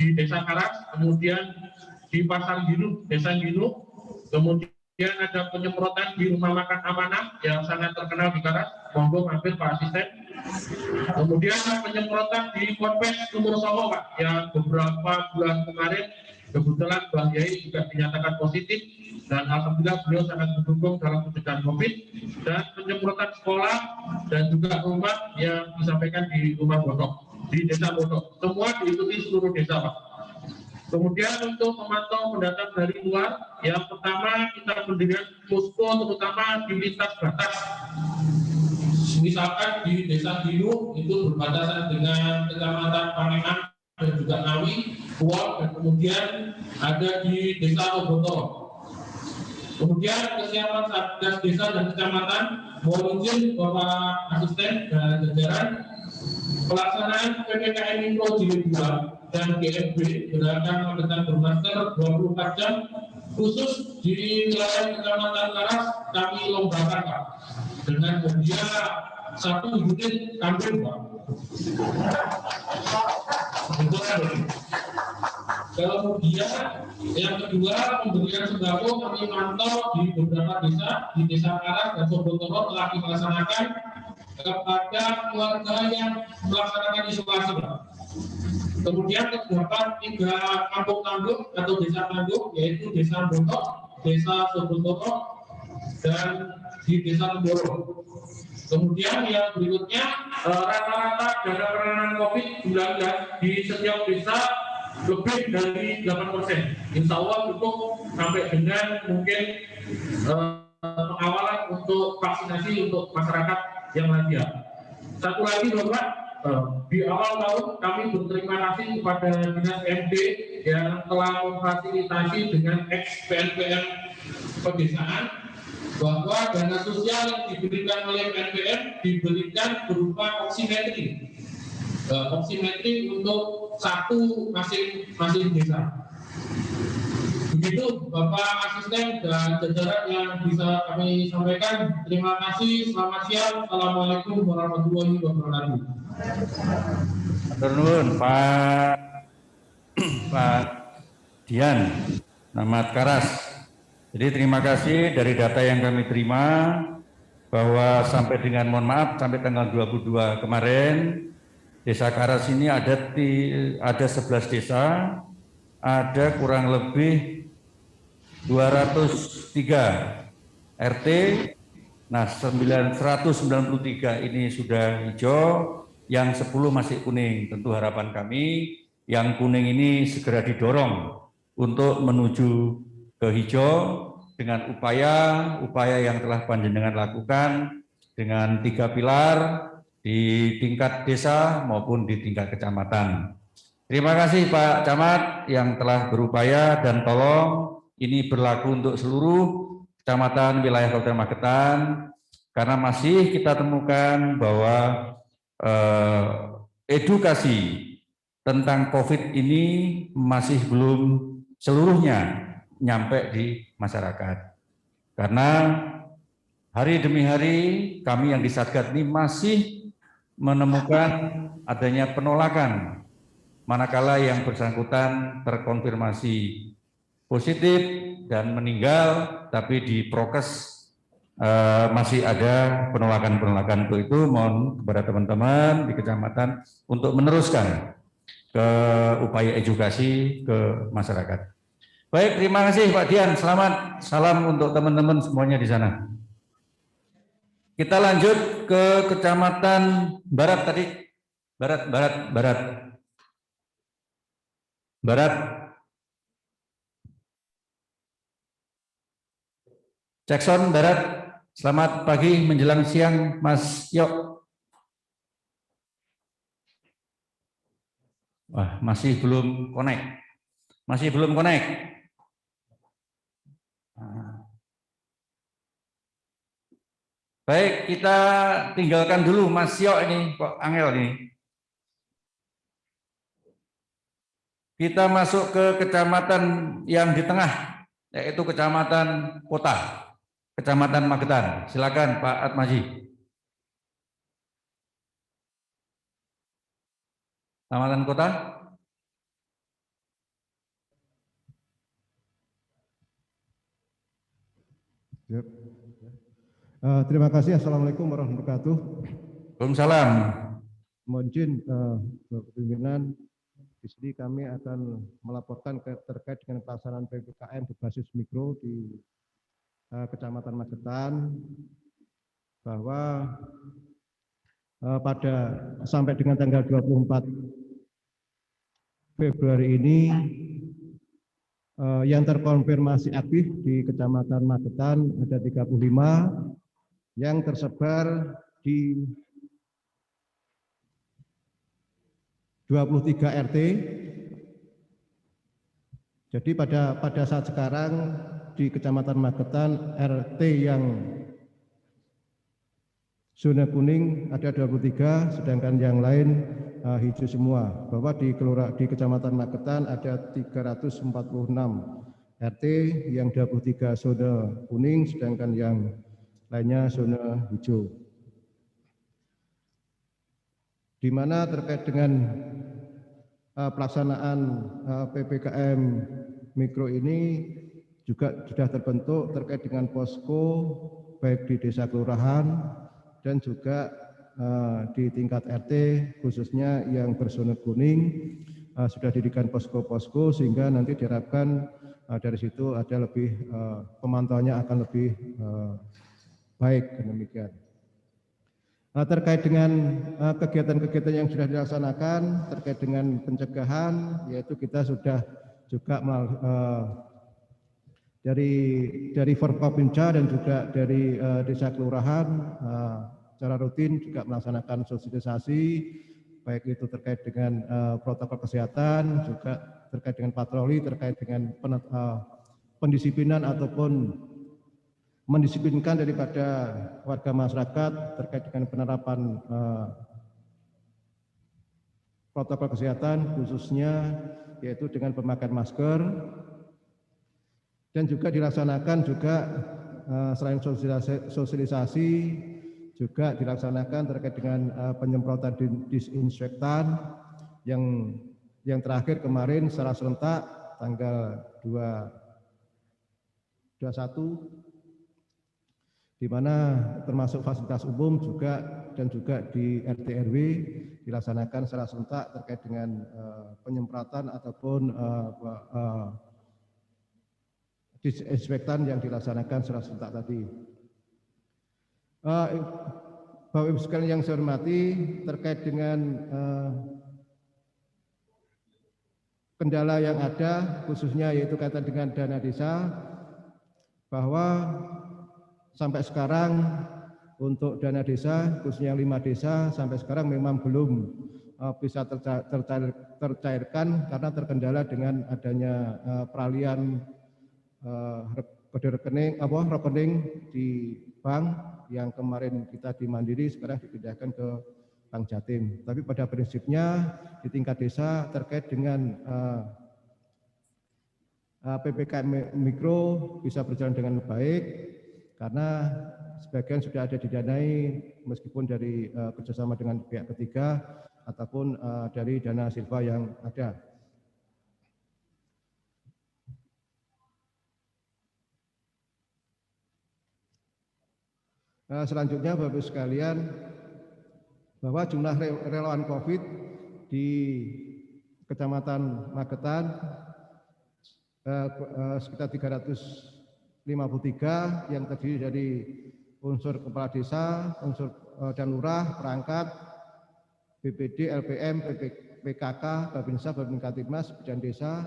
di Desa Karas, kemudian di Pasar Ginu, Desa Ginu, kemudian ada penyemprotan di Rumah Makan Amanah yang sangat terkenal di Karas, monggo mampir Pak Asisten. Kemudian penyemprotan di Ponpes Sumur Songo, Pak, yang beberapa bulan kemarin kebetulan Bang Yai juga dinyatakan positif, dan alhamdulillah beliau sangat mendukung dalam pencegahan COVID. Dan penyemprotan sekolah dan juga rumah yang disampaikan di Rumah Bodok, di Desa Bodok, semua diikuti seluruh desa, Pak. Kemudian untuk memantau pendatang dari luar, yang pertama kita mendirikan posko terutama di lintas batas. Misalkan di Desa Ginu itu berbatasan dengan Kecamatan Panengan dan juga Ngawi, Kual, dan kemudian ada di Desa Obotoro. Kemudian kesiapan Satgas Desa dan Kecamatan, mohon izin Bapak Asisten dan jajaran, pelaksanaan PPKM Mikro Jilid 2 dan GFB gerakan Magetan bermasker 24 jam khusus di wilayah Kecamatan Karas kami lombakan, Pak, dengan hadiah 1 unit kambing, Pak. Kemudian yang kedua, pemberian sembako kami mantau di beberapa desa, di Desa Karas dan Sobotoro telah dilaksanakan kepada keluarga yang melaksanakan isolasi, Pak. Kemudian terdapat 3 kampung tangguh atau desa tangguh, yaitu Desa Bontok, Desa Sobotoro, dan di Desa Temboro. Kemudian yang berikutnya, rata-rata dana penanganan COVID-19 di setiap desa lebih dari 8%. Insya Allah cukup sampai dengan mungkin pengawalan untuk vaksinasi untuk masyarakat yang lansia. Satu lagi, Bapak, di awal tahun kami berterima kasih kepada Dinas MD yang telah memfasilitasi dengan ex-PNPM pedesaan bahwa dana sosial yang diberikan oleh PNPM diberikan berupa oksimetri. Oksimetri untuk satu masing-masing desa. Begitu Bapak Asisten dan jajaran yang bisa kami sampaikan. Terima kasih. Selamat siang. Assalamualaikum warahmatullahi wabarakatuh. Turun Pak Dian, Namat Karas. Jadi terima kasih dari data yang kami terima bahwa sampai dengan mohon maaf sampai tanggal 22 kemarin Desa Karas ini ada 11 desa, ada kurang lebih 203 RT. Nah, 193 ini sudah hijau, yang 10 masih kuning. Tentu harapan kami yang kuning ini segera didorong untuk menuju ke hijau dengan upaya yang telah panjenengan lakukan dengan 3 pilar di tingkat desa maupun di tingkat kecamatan. Terima kasih Pak Camat yang telah berupaya, dan tolong ini berlaku untuk seluruh kecamatan wilayah Kabupaten Magetan, karena masih kita temukan bahwa edukasi tentang COVID ini masih belum seluruhnya nyampe di masyarakat. Karena hari demi hari kami yang di Satgas ini masih menemukan adanya penolakan manakala yang bersangkutan terkonfirmasi positif dan meninggal, tapi di prokes masih ada penolakan untuk itu. Mohon kepada teman-teman di kecamatan untuk meneruskan ke upaya edukasi ke masyarakat. Baik, terima kasih Pak Dian. Selamat, salam untuk teman-teman semuanya di sana. Kita lanjut ke Kecamatan Barat tadi. Barat. Jackson Barat. Selamat pagi menjelang siang Mas Yok. Wah, masih belum connect. Baik, kita tinggalkan dulu Mas Yok ini, kok angel ini. Kita masuk ke kecamatan yang di tengah, yaitu Kecamatan Kota, Kecamatan Magetan. Silakan Pak Atmaji. Kecamatan Kota. Yep. Terima kasih. Assalamualaikum warahmatullahi wabarakatuh. Waalaikumsalam. Mohon izin pimpinan, di sini kami akan melaporkan terkait dengan pelaksanaan PPKM berbasis mikro di Kecamatan Magetan, bahwa pada sampai dengan tanggal 24 Februari ini yang terkonfirmasi aktif di Kecamatan Magetan ada 35 yang tersebar di 23 RT. Jadi pada saat sekarang di Kecamatan Magetan RT yang zona kuning ada 23, sedangkan yang lain hijau semua. Bahwa di Kecamatan Magetan ada 346 RT yang 23 zona kuning, sedangkan yang lainnya zona hijau. Di mana terkait dengan pelaksanaan PPKM mikro ini juga sudah terbentuk terkait dengan posko baik di desa kelurahan dan juga di tingkat RT, khususnya yang berzona kuning, sudah didirikan posko-posko sehingga nanti diharapkan dari situ ada lebih pemantauannya akan lebih baik. Demikian. Terkait dengan kegiatan-kegiatan yang sudah dilaksanakan terkait dengan pencegahan, yaitu kita sudah juga dari Forkopimda dan juga dari desa kelurahan secara rutin juga melaksanakan sosialisasi, baik itu terkait dengan protokol kesehatan, juga terkait dengan patroli, terkait dengan pendisiplinan ataupun mendisiplinkan daripada warga masyarakat terkait dengan penerapan protokol kesehatan, khususnya yaitu dengan pemakaian masker, dan juga dilaksanakan juga selain sosialisasi juga dilaksanakan terkait dengan penyemprotan disinfektan yang terakhir kemarin secara serentak tanggal 21, di mana termasuk fasilitas umum juga dan juga di RT RW dilaksanakan secara serentak terkait dengan penyemprotan ataupun disinfektan yang dilaksanakan secara serentak tadi. Bapak Ibu sekalian yang saya hormati, terkait dengan kendala yang ada khususnya yaitu kaitan dengan dana desa, bahwa sampai sekarang untuk dana desa khususnya 5 desa sampai sekarang memang belum bisa tercairkan karena terkendala dengan adanya peralihan kode rekening di bank yang kemarin kita di Mandiri sekarang dipindahkan ke Bank Jatim. Tapi pada prinsipnya di tingkat desa terkait dengan PPKM Mikro bisa berjalan dengan baik karena sebagian sudah ada didanai meskipun dari kerjasama dengan pihak ketiga ataupun dari dana silva yang ada. Selanjutnya Bapak Ibu sekalian, bahwa jumlah relawan COVID di Kecamatan Magetan sekitar 353 yang terdiri dari unsur kepala desa, unsur dan lurah, perangkat, BPD, LPM, PKK, Babinsa, Babin Katimas, Bidan Desa,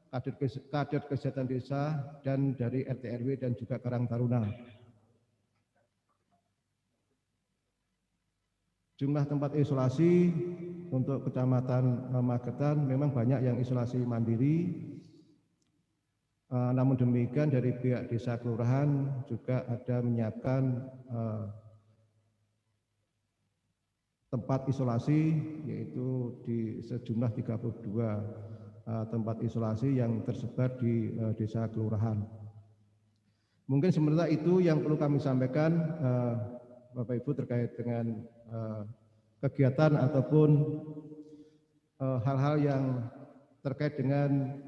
kader kesehatan desa, dan dari RT RW dan juga Karang Taruna. Jumlah tempat isolasi untuk Kecamatan Magetan memang banyak yang isolasi mandiri. Namun demikian dari pihak desa kelurahan juga ada menyiapkan tempat isolasi yaitu di sejumlah 32 tempat isolasi yang tersebar di desa kelurahan. Mungkin sebenarnya itu yang perlu kami sampaikan Bapak Ibu terkait dengan kegiatan ataupun hal-hal yang terkait dengan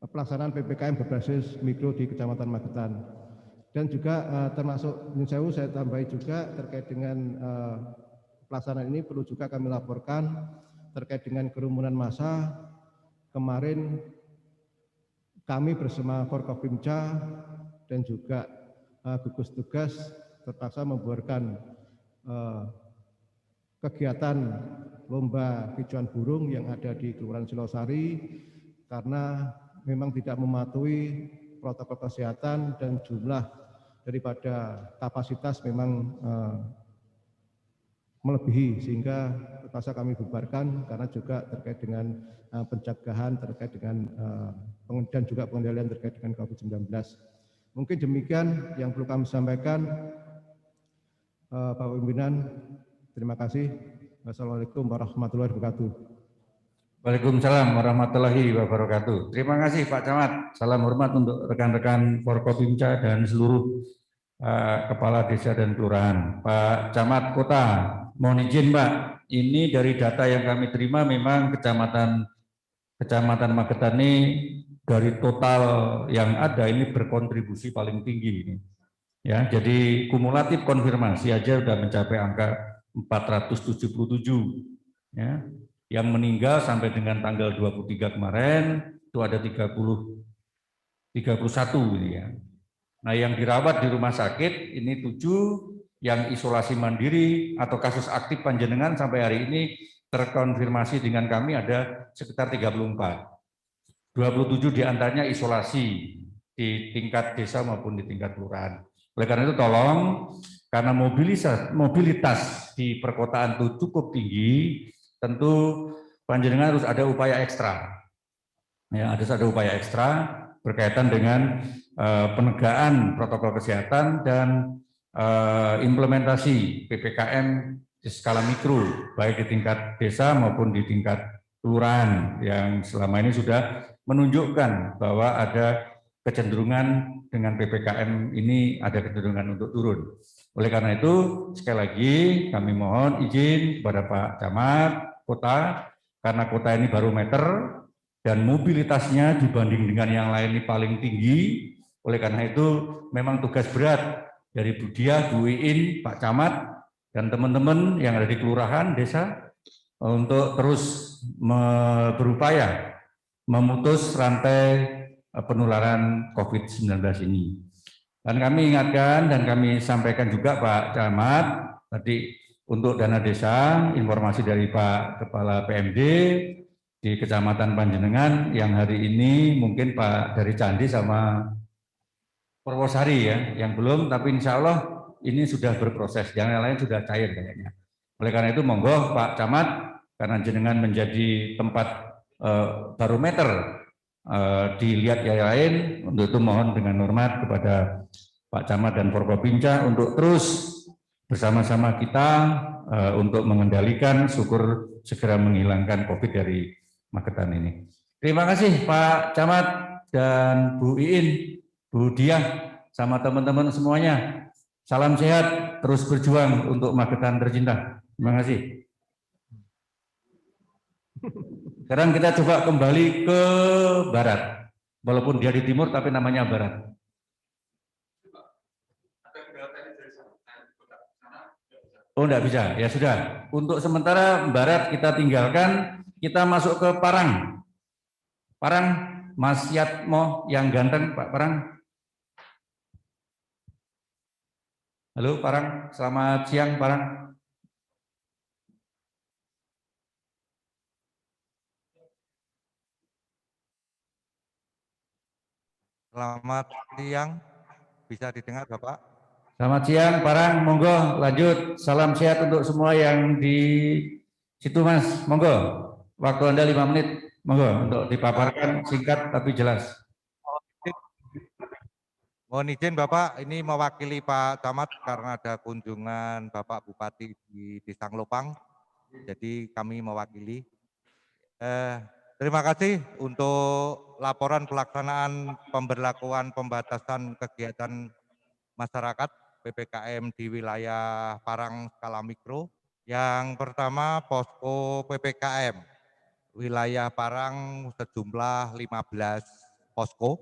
pelaksanaan PPKM berbasis mikro di Kecamatan Magetan. Dan juga termasuk saya tambahi juga terkait dengan pelaksanaan ini perlu juga kami laporkan terkait dengan kerumunan massa. Kemarin kami bersama Forkopimda dan juga gugus tugas terpaksa membuarkan kegiatan lomba picuan burung yang ada di Kelurahan Silosari karena memang tidak mematuhi protokol kesehatan dan jumlah daripada kapasitas memang melebihi sehingga terpaksa kami bubarkan karena juga terkait dengan pencegahan terkait dengan dan juga pengendalian terkait dengan COVID-19. Mungkin demikian yang perlu kami sampaikan, Bapak Pimpinan. Terima kasih. Wassalamualaikum warahmatullahi wabarakatuh. Waalaikumsalam warahmatullahi wabarakatuh. Terima kasih Pak Camat. Salam hormat untuk rekan-rekan Forkopimda dan seluruh kepala desa dan kelurahan. Pak Camat Kota, mohon izin Pak, ini dari data yang kami terima memang Kecamatan Magetan ini dari total yang ada ini berkontribusi paling tinggi ini. Ya, jadi kumulatif konfirmasi aja sudah mencapai angka 477 ya. Yang meninggal sampai dengan tanggal 23 kemarin itu ada 31 gitu ya. Nah, yang dirawat di rumah sakit ini 7, yang isolasi mandiri atau kasus aktif panjenengan sampai hari ini terkonfirmasi dengan kami ada sekitar 34. 27 diantaranya isolasi di tingkat desa maupun di tingkat kelurahan. Oleh karena itu tolong, karena mobilitas di perkotaan itu cukup tinggi, tentu panjenengan harus ada upaya ekstra. Ya, harus ada upaya ekstra berkaitan dengan penegakan protokol kesehatan dan implementasi PPKM di skala mikro, baik di tingkat desa maupun di tingkat kelurahan yang selama ini sudah menunjukkan bahwa ada kecenderungan dengan PPKM ini ada kecenderungan untuk turun. Oleh karena itu, sekali lagi kami mohon izin kepada Pak Camat Kota, karena kota ini barometer dan mobilitasnya dibanding dengan yang lain ini paling tinggi. Oleh karena itu, memang tugas berat dari Bu Diah, Bu Iin, Pak Camat, dan teman-teman yang ada di kelurahan, desa, untuk terus berupaya memutus rantai penularan COVID-19 ini. Dan kami ingatkan dan kami sampaikan juga Pak Camat, tadi untuk dana desa, informasi dari Pak Kepala PMD di Kecamatan Panjenengan yang hari ini mungkin Pak dari Candi sama Purwosari ya, yang belum, tapi insya Allah ini sudah berproses, yang lain sudah cair kayaknya. Oleh karena itu monggo Pak Camat, karena jenengan menjadi tempat barometer dilihat yang lain, untuk itu mohon dengan hormat kepada Pak Camat dan Forkopimda untuk terus bersama-sama kita untuk mengendalikan, syukur segera menghilangkan COVID dari Magetan ini. Terima kasih Pak Camat dan Bu Iin, Bu Diah, sama teman-teman semuanya. Salam sehat, terus berjuang untuk Magetan tercinta. Terima kasih. Sekarang kita coba kembali ke barat. Walaupun dia di timur, tapi namanya barat. Oh, enggak bisa. Ya sudah. Untuk sementara barat kita tinggalkan, kita masuk ke Parang. Parang, Mas Yatmo yang ganteng, Pak Parang. Halo Parang, selamat siang Parang. Selamat siang, bisa didengar Bapak? Selamat siang Parang, monggo lanjut. Salam sehat untuk semua yang di situ Mas, monggo. Waktu Anda 5 menit, monggo untuk dipaparkan singkat tapi jelas. Mohon izin Bapak, ini mewakili Pak Camat karena ada kunjungan Bapak Bupati di Desa Nglopang, jadi kami mewakili. Terima kasih untuk laporan pelaksanaan pemberlakuan pembatasan kegiatan masyarakat PPKM di wilayah Parang skala mikro. Yang pertama posko PPKM wilayah Parang sejumlah 15 posko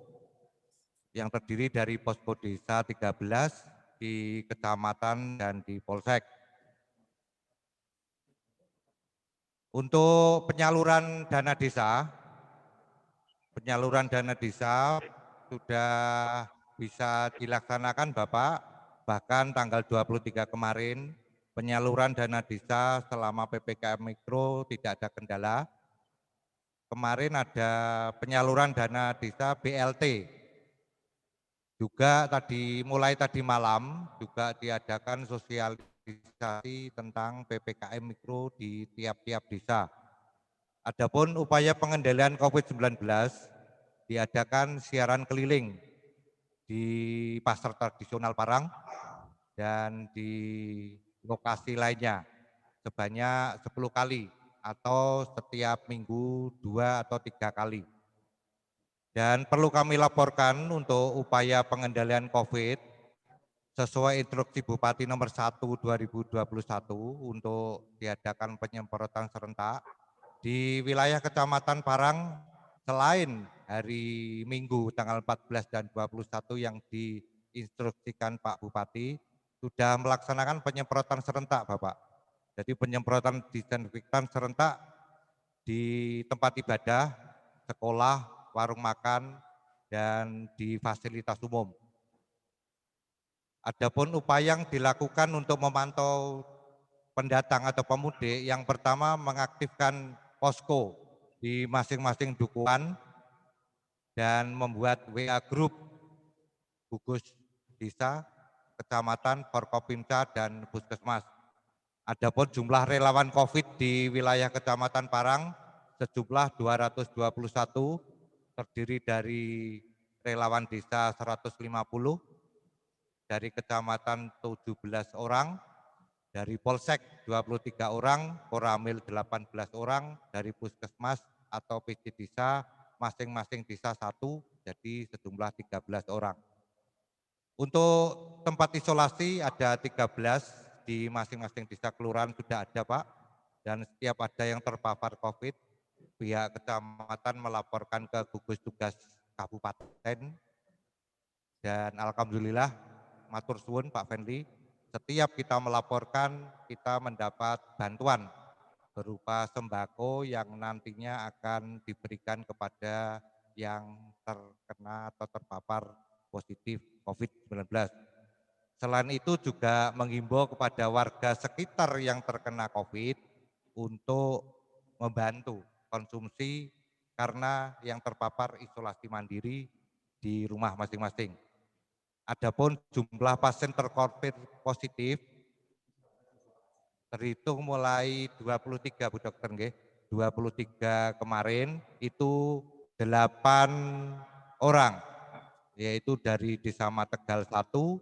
yang terdiri dari posko desa 13 di kecamatan dan di polsek. Untuk penyaluran dana desa sudah bisa dilaksanakan Bapak, bahkan tanggal 23 kemarin penyaluran dana desa selama PPKM Mikro tidak ada kendala. Kemarin ada penyaluran dana desa BLT. Juga mulai tadi malam juga diadakan sosialisasi tentang PPKM Mikro di tiap-tiap desa. Adapun upaya pengendalian COVID-19 diadakan siaran keliling di pasar tradisional Parang dan di lokasi lainnya sebanyak 10 kali atau setiap minggu 2 atau 3 kali. Dan perlu kami laporkan untuk upaya pengendalian COVID sesuai instruksi Bupati nomor 1 2021 untuk diadakan penyemprotan serentak di wilayah Kecamatan Parang selain hari Minggu tanggal 14 dan 21 yang diinstruksikan Pak Bupati sudah melaksanakan penyemprotan serentak Bapak. Jadi penyemprotan disinfektan serentak di tempat ibadah, sekolah, warung makan, dan di fasilitas umum. Adapun upaya yang dilakukan untuk memantau pendatang atau pemudik, yang pertama mengaktifkan posko di masing-masing dukuhan dan membuat WA Group gugus desa, kecamatan, Forkopimda, dan puskesmas. Adapun jumlah relawan COVID di wilayah Kecamatan Parang sejumlah 221, terdiri dari relawan desa 150, dari kecamatan 17 orang, dari Polsek 23 orang, Koramil 18 orang, dari Puskesmas atau PJ desa masing-masing desa 1, jadi sejumlah 13 orang. Untuk tempat isolasi ada 13 di masing-masing desa kelurahan sudah ada, Pak. Dan setiap ada yang terpapar COVID, pihak kecamatan melaporkan ke gugus tugas kabupaten. Dan alhamdulillah, matur suwun Pak Fenli, setiap kita melaporkan, kita mendapat bantuan berupa sembako yang nantinya akan diberikan kepada yang terkena atau terpapar positif COVID-19. Selain itu juga menghimbau kepada warga sekitar yang terkena COVID untuk membantu konsumsi karena yang terpapar isolasi mandiri di rumah masing-masing. Adapun jumlah pasien terkonfirmasi positif terhitung mulai 23 Bu Dokter nggih, 23 kemarin itu 8 orang, yaitu dari Desa Mategal 1,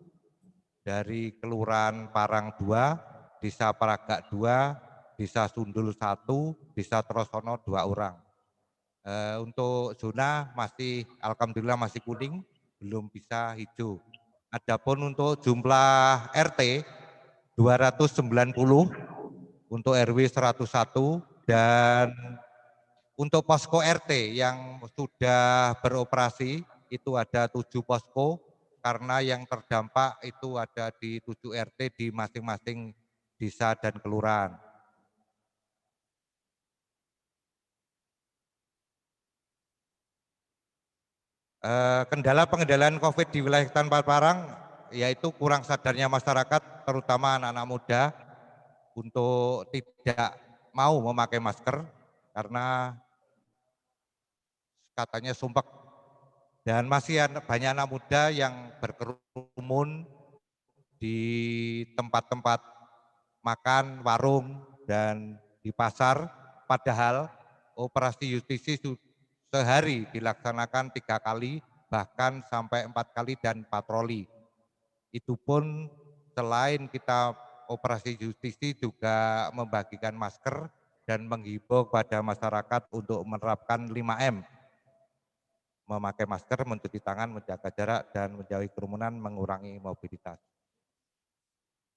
dari Kelurahan Parang 2, Desa Paragak 2, Desa Sundul 1, Desa Trosono 2 orang. Untuk zona masih alhamdulillah masih kuning, belum bisa hijau. Adapun untuk jumlah RT 290, untuk RW 101, dan untuk posko RT yang sudah beroperasi itu ada 7 posko, karena yang terdampak itu ada di 7 RT di masing-masing desa dan kelurahan. Kendala pengendalian COVID di wilayah Tanpa Parang yaitu kurang sadarnya masyarakat, terutama anak-anak muda, untuk tidak mau memakai masker karena katanya sumpek, dan masih banyak anak muda yang berkerumun di tempat-tempat makan, warung, dan di pasar, padahal operasi justisi sehari dilaksanakan 3 kali, bahkan sampai 4 kali dan patroli. Itu pun selain kita operasi justisi juga membagikan masker dan menghimbau kepada masyarakat untuk menerapkan 5M. Memakai masker, mencuci tangan, menjaga jarak, dan menjauhi kerumunan, mengurangi mobilitas.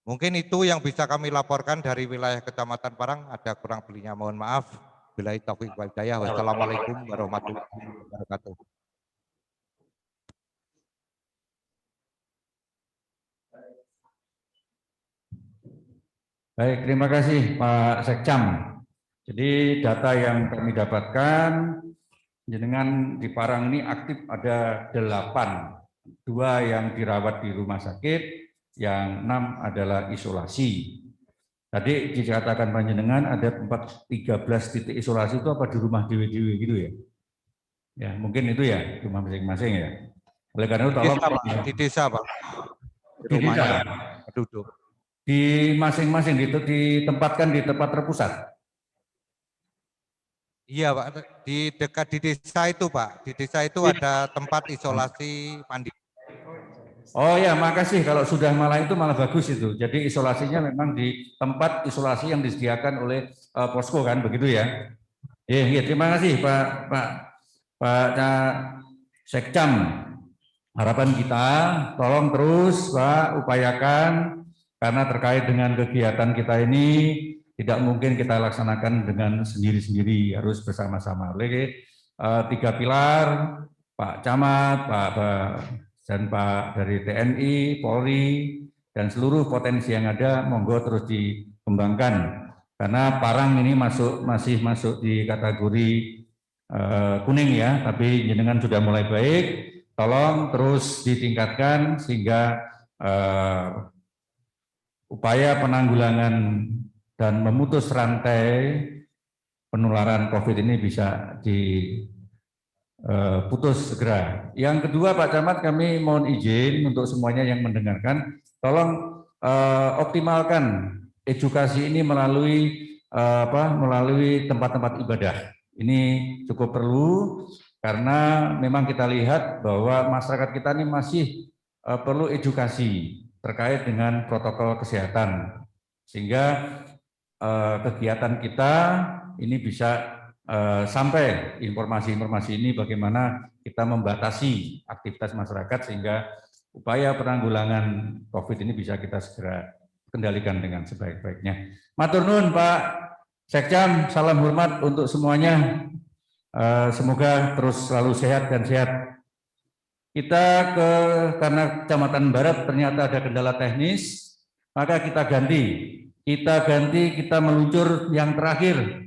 Mungkin itu yang bisa kami laporkan dari wilayah Kecamatan Parang. Ada kurang lebihnya mohon maaf. Billahi taufiq wal hidayah. Wassalamualaikum warahmatullahi wabarakatuh. Baik, terima kasih Pak Sekcam. Jadi data yang kami dapatkan, jenengan di Parang ini aktif ada 8, 2 yang dirawat di rumah sakit, yang 6 adalah isolasi. Tadi dikatakan panjenengan ada 13 titik isolasi itu apa di rumah dewe-dewe gitu ya? Ya mungkin itu ya, rumah masing-masing ya. Oleh karena itu tolong di desa Pak. Di desa, duduk. Di masing-masing ditempatkan di tempat terpusat. Iya Pak, di dekat di desa itu Pak, di desa itu ada tempat isolasi mandiri. Oh ya, makasih kalau sudah malah itu malah bagus itu. Jadi isolasinya memang di tempat isolasi yang disediakan oleh posko kan, begitu ya? Iya, terima kasih Pak Sekcam. Harapan kita, tolong terus Pak upayakan, karena terkait dengan kegiatan kita ini tidak mungkin kita laksanakan dengan sendiri-sendiri, harus bersama-sama. Oleh 3 pilar, Pak Camat, Pak dan Pak dari TNI, Polri, dan seluruh potensi yang ada, monggo terus dikembangkan. Karena Parang ini masih masuk di kategori kuning ya, tapi jenengan sudah mulai baik, tolong terus ditingkatkan sehingga upaya penanggulangan dan memutus rantai penularan COVID ini bisa putus segera. Yang kedua Pak Camat, kami mohon izin untuk semuanya yang mendengarkan, tolong optimalkan edukasi ini melalui tempat-tempat ibadah. Ini cukup perlu, karena memang kita lihat bahwa masyarakat kita ini masih perlu edukasi terkait dengan protokol kesehatan, sehingga kegiatan kita ini bisa sampai informasi-informasi ini bagaimana kita membatasi aktivitas masyarakat sehingga upaya penanggulangan COVID ini bisa kita segera kendalikan dengan sebaik-baiknya. Matur nuwun Pak Sekjam, salam hormat untuk semuanya. Semoga terus selalu sehat dan sehat. Kita karena Kecamatan Barat ternyata ada kendala teknis, maka kita meluncur yang terakhir.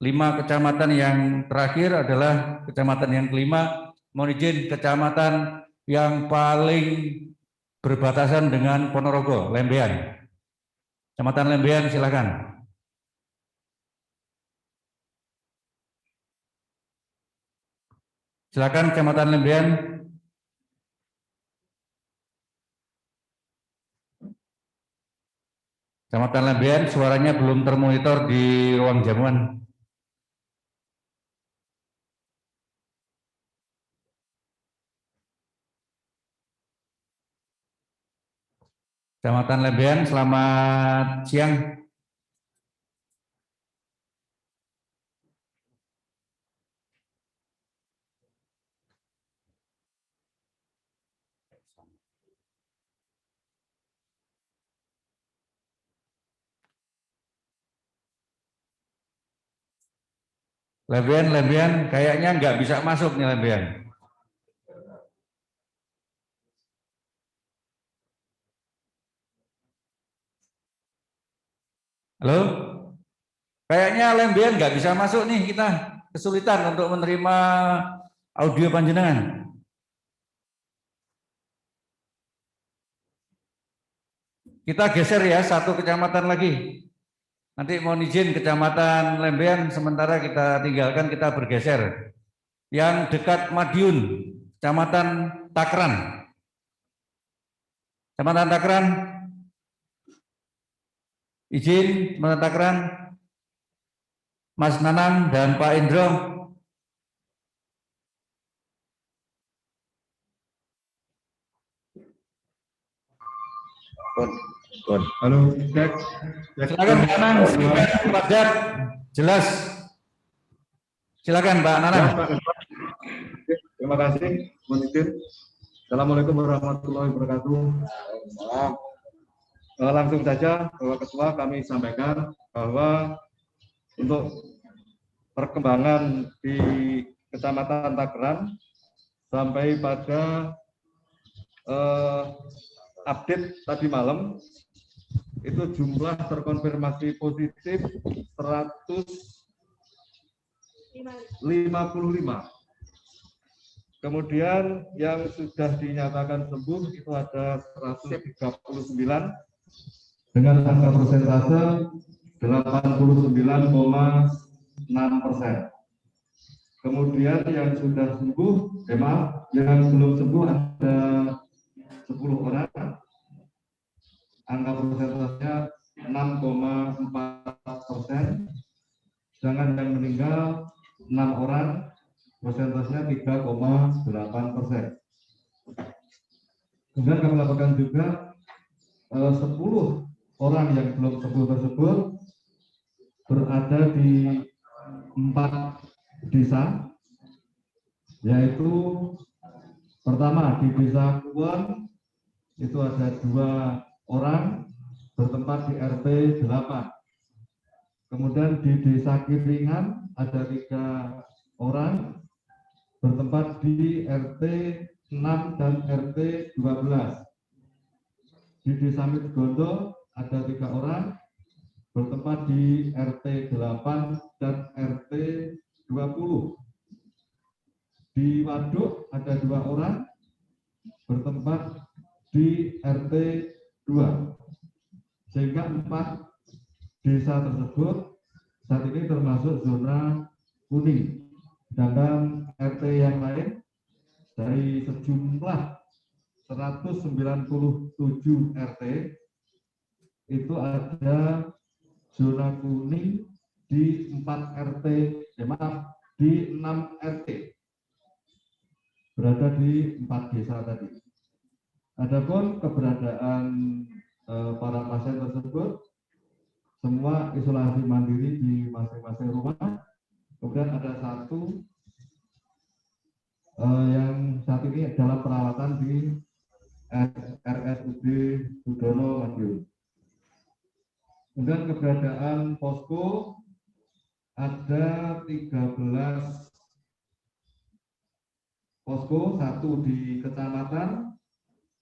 5 kecamatan yang terakhir adalah kecamatan yang kelima, mohon izin kecamatan yang paling berbatasan dengan Ponorogo, Lembean. Kecamatan Lembean, silakan. Silakan Kecamatan Lembean. Kecamatan Lembean, suaranya belum termonitor di ruang jamuan. Kecamatan Lembean, selamat siang. Lembean, kayaknya nggak bisa masuk nih Lembean. Halo? Kayaknya Lembean nggak bisa masuk nih, kita kesulitan untuk menerima audio panjenengan. Kita geser ya, 1 kecamatan lagi. Nanti mohon izin Kecamatan Lembean sementara kita tinggalkan, kita bergeser. Yang dekat Madiun, Kecamatan Takran. Kecamatan Takran, izin Kecamatan Takran, Mas Nanang dan Pak Indro. Halo, cek. Silakan Pak Nanang, padat, jelas. Silakan Pak Nanang. Terima kasih, mohon izin. Assalamualaikum warahmatullahi wabarakatuh. Langsung saja, Bapak Ketua, kami sampaikan bahwa untuk perkembangan di Kecamatan Takran sampai pada update tadi malam itu jumlah terkonfirmasi positif 155. Kemudian yang sudah dinyatakan sembuh itu ada 139 dengan angka persentase 89,6%. Kemudian yang sudah sembuh, yang belum sembuh ada 10 orang, angka persentasenya 6,4%, sedangkan yang meninggal 6 orang, persentasenya 3,8%. Kemudian kami lakukan juga 10 orang yang belum sembuh tersebut berada di 4 desa, yaitu pertama di Desa Kuon itu ada 2 orang bertempat di RT 8. Kemudian di Desa Kiringan ada 3 orang bertempat di RT 6 dan RT 12. Di Desa Mitgondo ada 3 orang bertempat di RT 8 dan RT 20. Di Waduk ada 2 orang bertempat di RT 2. Sehingga 4 desa tersebut saat ini termasuk zona kuning. Sedangkan RT yang lain dari sejumlah 197 RT itu ada zona kuning di 4 RT, di 6 RT. berada di 4 desa tadi. Adapun keberadaan para pasien tersebut semua isolasi mandiri di masing-masing rumah. Kemudian ada satu yang saat ini dalam perawatan di RSUD Sudono Madiun. Kemudian keberadaan posko ada 13 posko, 1 di kecamatan,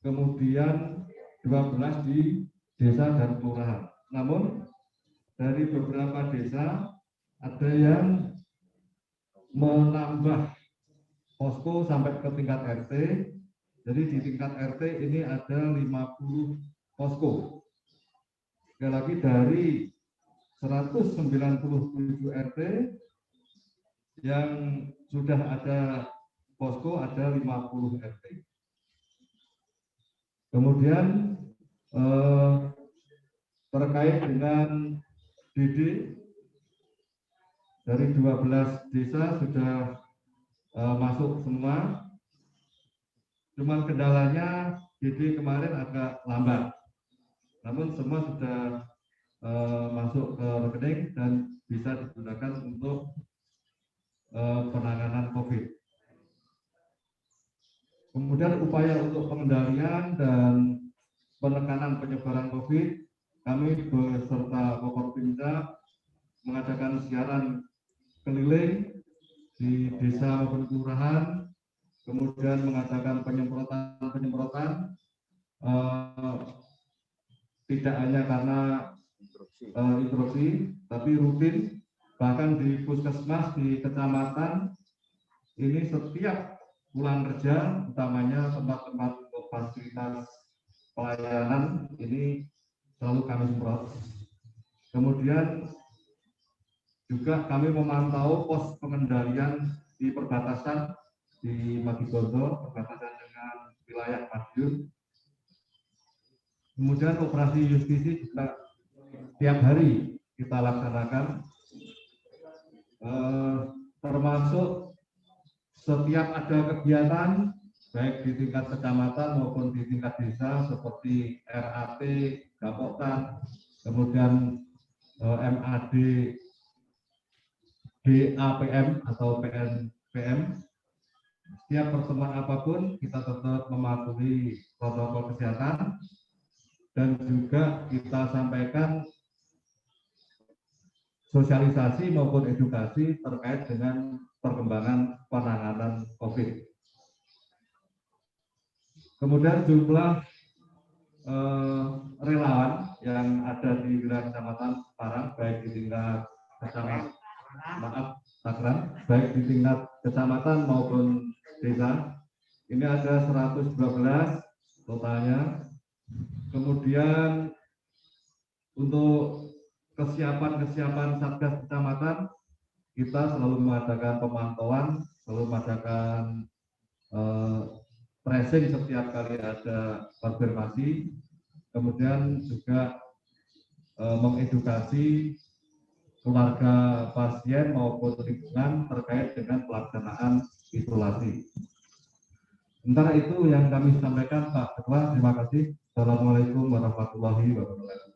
kemudian 12 di desa dan kelurahan. Namun dari beberapa desa ada yang menambah posko sampai ke tingkat RT. Jadi di tingkat RT ini ada 50 posko. Sekali lagi dari 197 RT yang sudah ada posko ada 50 RT. Kemudian terkait dengan DD dari 12 desa sudah masuk semua. Cuman kendalanya DD kemarin agak lambat. Namun semua sudah masuk ke rekening dan bisa digunakan untuk penanganan COVID. Kemudian upaya untuk pengendalian dan penekanan penyebaran COVID, kami beserta Forkopimda mengadakan siaran keliling di desa maupun kelurahan, kemudian mengadakan penyemprotan tidak hanya karena instruksi, tapi rutin. Bahkan di puskesmas di kecamatan ini setiap pulang kerja, utamanya tempat-tempat untuk fasilitas pelayanan ini selalu kami semprot. Kemudian juga kami memantau pos pengendalian di perbatasan di Madigondo, perbatasan dengan wilayah Madiun. Kemudian operasi justisi juga tiap hari kita laksanakan, termasuk setiap ada kegiatan baik di tingkat kecamatan maupun di tingkat desa seperti RAT, Gapoktan, kemudian MAD, DAPM atau PNPM. Setiap pertemuan apapun kita tetap mematuhi protokol kesehatan dan juga kita sampaikan sosialisasi maupun edukasi terkait dengan perkembangan penanganan COVID. Kemudian jumlah relawan yang ada di wilayah Kecamatan Parang, baik di tingkat baik di tingkat kecamatan maupun desa, ini ada 112 totalnya. Kemudian untuk kesiapan Satgas Kecamatan, kita selalu mengadakan pemantauan, selalu mengadakan tracing setiap kali ada konfirmasi, kemudian juga mengedukasi keluarga pasien maupun lingkungan terkait dengan pelaksanaan isolasi. Sementara itu yang kami sampaikan, Pak Ketua. Terima kasih. Assalamualaikum warahmatullahi wabarakatuh.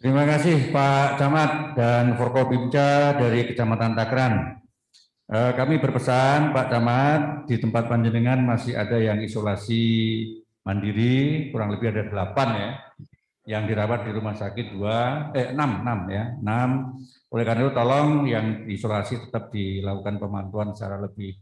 Terima kasih Pak Camat dan Forkopimda dari Kecamatan Takran. Kami berpesan Pak Camat, di tempat panjenengan masih ada yang isolasi mandiri, kurang lebih ada 8 ya, yang dirawat di rumah sakit 6 ya, 6. Oleh karena itu tolong yang isolasi tetap dilakukan pemantauan secara lebih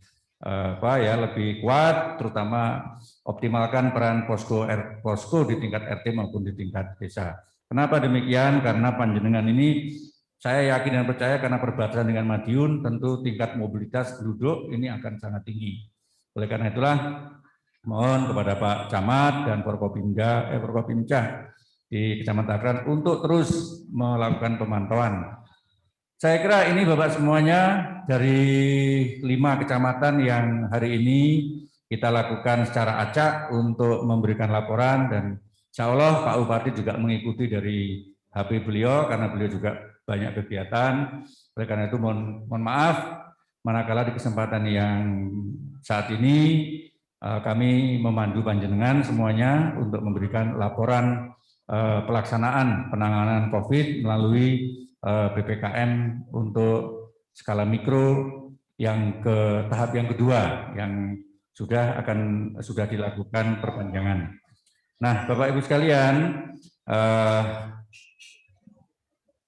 lebih kuat, terutama optimalkan peran posko di tingkat RT maupun di tingkat desa. Kenapa demikian? Karena panjenengan ini saya yakin dan percaya karena perbatasan dengan Madiun tentu tingkat mobilitas penduduk ini akan sangat tinggi. Oleh karena itulah mohon kepada Pak Camat dan Forkopimda di Kecamatan Takran untuk terus melakukan pemantauan. Saya kira ini Bapak semuanya dari 5 kecamatan yang hari ini kita lakukan secara acak untuk memberikan laporan, dan insya Allah Pak Bupati juga mengikuti dari HP beliau karena beliau juga banyak kegiatan. Oleh karena itu mohon maaf manakala di kesempatan yang saat ini kami memandu panjenengan semuanya untuk memberikan laporan pelaksanaan penanganan COVID melalui PPKM untuk skala mikro yang ke tahap yang kedua yang sudah dilakukan perpanjangan. Nah, Bapak Ibu sekalian,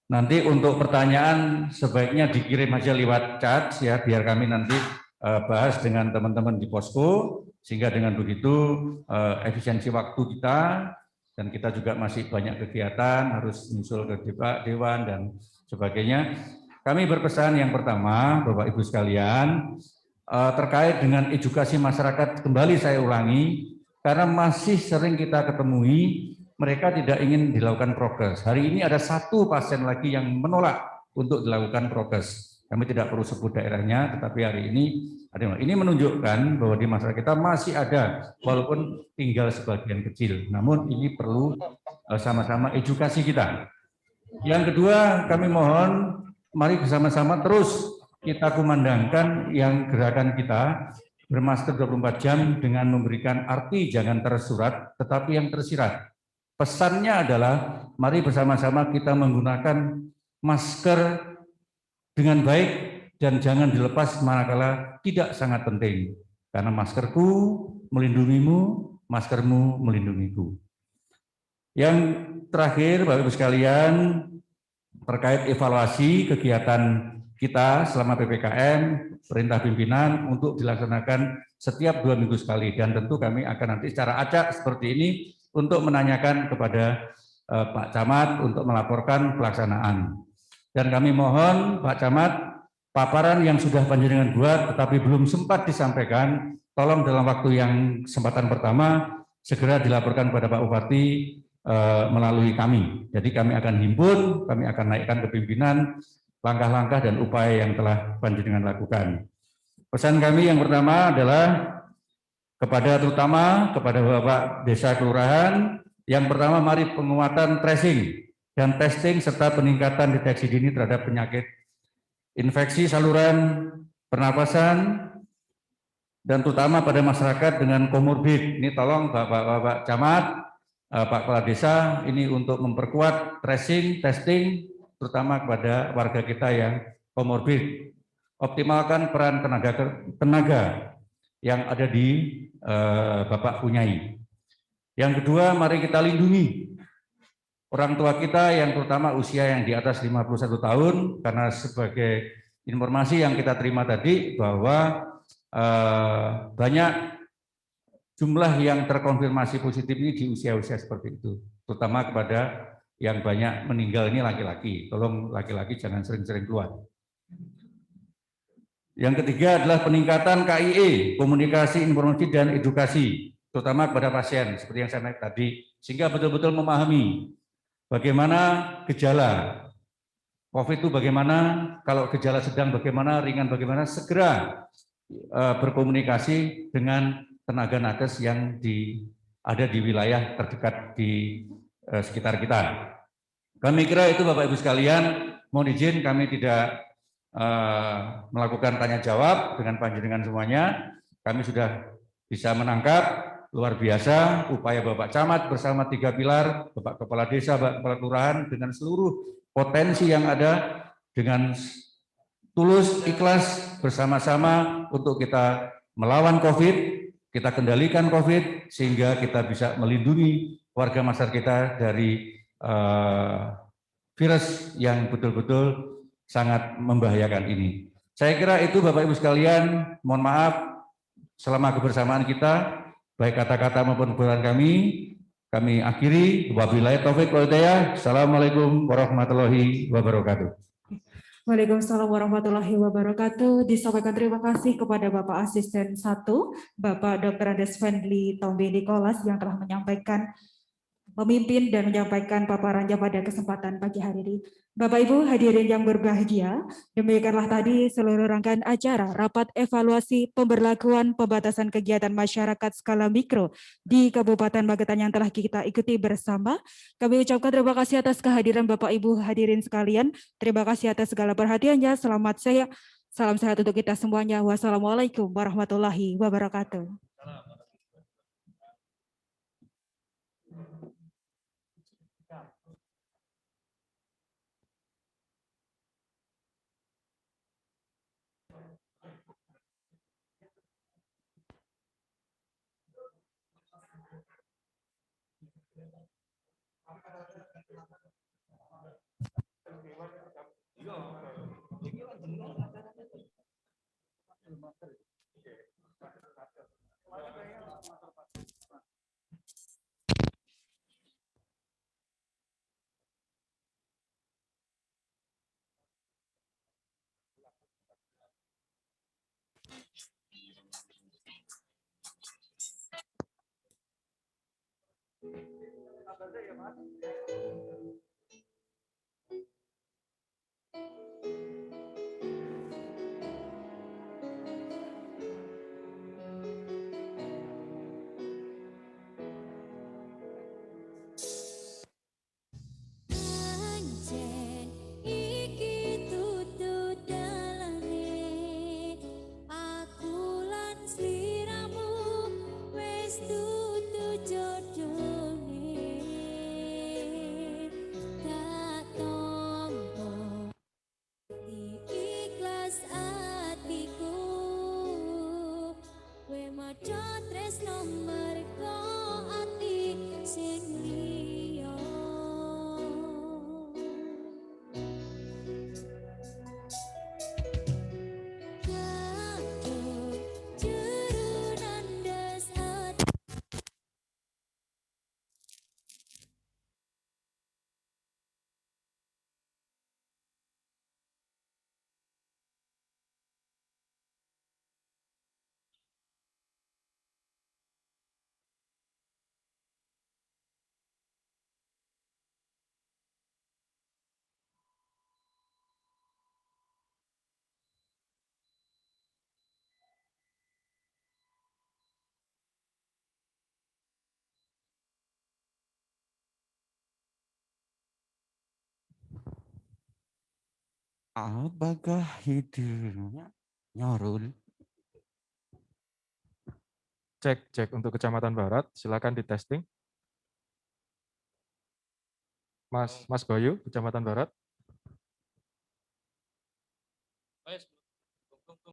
nanti untuk pertanyaan sebaiknya dikirim aja lewat chat ya, biar kami nanti bahas dengan teman-teman di posko, sehingga dengan begitu efisiensi waktu kita, dan kita juga masih banyak kegiatan, harus menyusul ke Dewan dan sebagainya. Kami berpesan yang pertama, Bapak Ibu sekalian, terkait dengan edukasi masyarakat, kembali saya ulangi, karena masih sering kita ketemui, mereka tidak ingin dilakukan prokes. Hari ini ada satu pasien lagi yang menolak untuk dilakukan prokes. Kami tidak perlu sebut daerahnya, tetapi hari ini menunjukkan bahwa di masyarakat kita masih ada, walaupun tinggal sebagian kecil. Namun ini perlu sama-sama edukasi kita. Yang kedua, kami mohon mari bersama-sama terus kita kumandangkan yang gerakan kita bermasker 24 jam dengan memberikan arti jangan tersurat, tetapi yang tersirat. Pesannya adalah mari bersama-sama kita menggunakan masker dengan baik dan jangan dilepas manakala tidak sangat penting. Karena maskerku melindungimu, maskermu melindungiku. Yang terakhir, Bapak Ibu sekalian, terkait evaluasi kegiatan kita selama PPKM, perintah pimpinan untuk dilaksanakan setiap 2 minggu sekali. Dan tentu kami akan nanti secara acak seperti ini untuk menanyakan kepada Pak Camat untuk melaporkan pelaksanaan. Dan kami mohon Pak Camat, paparan yang sudah panjenengan buat tetapi belum sempat disampaikan, tolong dalam waktu yang kesempatan pertama segera dilaporkan kepada Pak Bupati melalui kami. Jadi kami akan himpun, kami akan naikkan ke pimpinan langkah-langkah dan upaya yang telah panjenengan lakukan. Pesan kami yang pertama adalah terutama kepada Bapak Desa Kelurahan, yang pertama mari penguatan tracing dan testing serta peningkatan deteksi dini terhadap penyakit infeksi saluran pernapasan dan terutama pada masyarakat dengan komorbid. Ini tolong Bapak Camat, Pak Kepala Desa ini untuk memperkuat tracing, testing terutama kepada warga kita yang komorbid. Optimalkan peran tenaga yang ada di Bapak Punyai. Yang kedua, mari kita lindungi orang tua kita yang terutama usia yang di atas 51 tahun, karena sebagai informasi yang kita terima tadi bahwa banyak jumlah yang terkonfirmasi positif ini di usia-usia seperti itu, terutama kepada yang banyak meninggal ini laki-laki. Tolong laki-laki jangan sering-sering keluar. Yang ketiga adalah peningkatan KIE, komunikasi, informasi, dan edukasi, terutama kepada pasien, seperti yang saya naik tadi, sehingga betul-betul memahami bagaimana gejala COVID itu, bagaimana kalau gejala sedang, bagaimana ringan, bagaimana segera berkomunikasi dengan tenaga nakes yang ada di wilayah terdekat di sekitar kita. Kami kira itu Bapak Ibu sekalian, mohon izin kami tidak melakukan tanya jawab dengan panjenengan semuanya. Kami sudah bisa menangkap luar biasa upaya Bapak Camat bersama 3 pilar, Bapak Kepala Desa, Bapak Kepala Kelurahan dengan seluruh potensi yang ada, dengan tulus, ikhlas bersama-sama untuk kita melawan COVID, kita kendalikan COVID sehingga kita bisa melindungi warga masyarakat kita dari virus yang betul-betul sangat membahayakan ini. Saya kira itu Bapak Ibu sekalian, mohon maaf selama kebersamaan kita, baik kata-kata maupun perbuatan kami akhiri. Wabillahi taufik wal hidayah. Assalamualaikum warahmatullahi wabarakatuh. Waalaikumsalam warahmatullahi wabarakatuh. Disampaikan terima kasih kepada Bapak Asisten 1, Bapak Dr. Andes Fendli Tombi Nicholas yang telah memimpin dan menyampaikan paparannya pada kesempatan pagi hari ini. Bapak Ibu hadirin yang berbahagia, demikianlah tadi seluruh rangkaian acara rapat evaluasi pemberlakuan pembatasan kegiatan masyarakat skala mikro di Kabupaten Magetan yang telah kita ikuti bersama. Kami ucapkan terima kasih atas kehadiran Bapak Ibu hadirin sekalian. Terima kasih atas segala perhatiannya. Salam sehat untuk kita semuanya. Wassalamualaikum warahmatullahi wabarakatuh. Pancen iki tutut dalane aku lan sliramu wis tutut jodone tak tompo ikhlas atiku kowe maca tresno merko ati sing liya Apakah hidungnya nyorul? Cek untuk Kecamatan Barat, silakan di testing. Mas Bayu, Kecamatan Barat.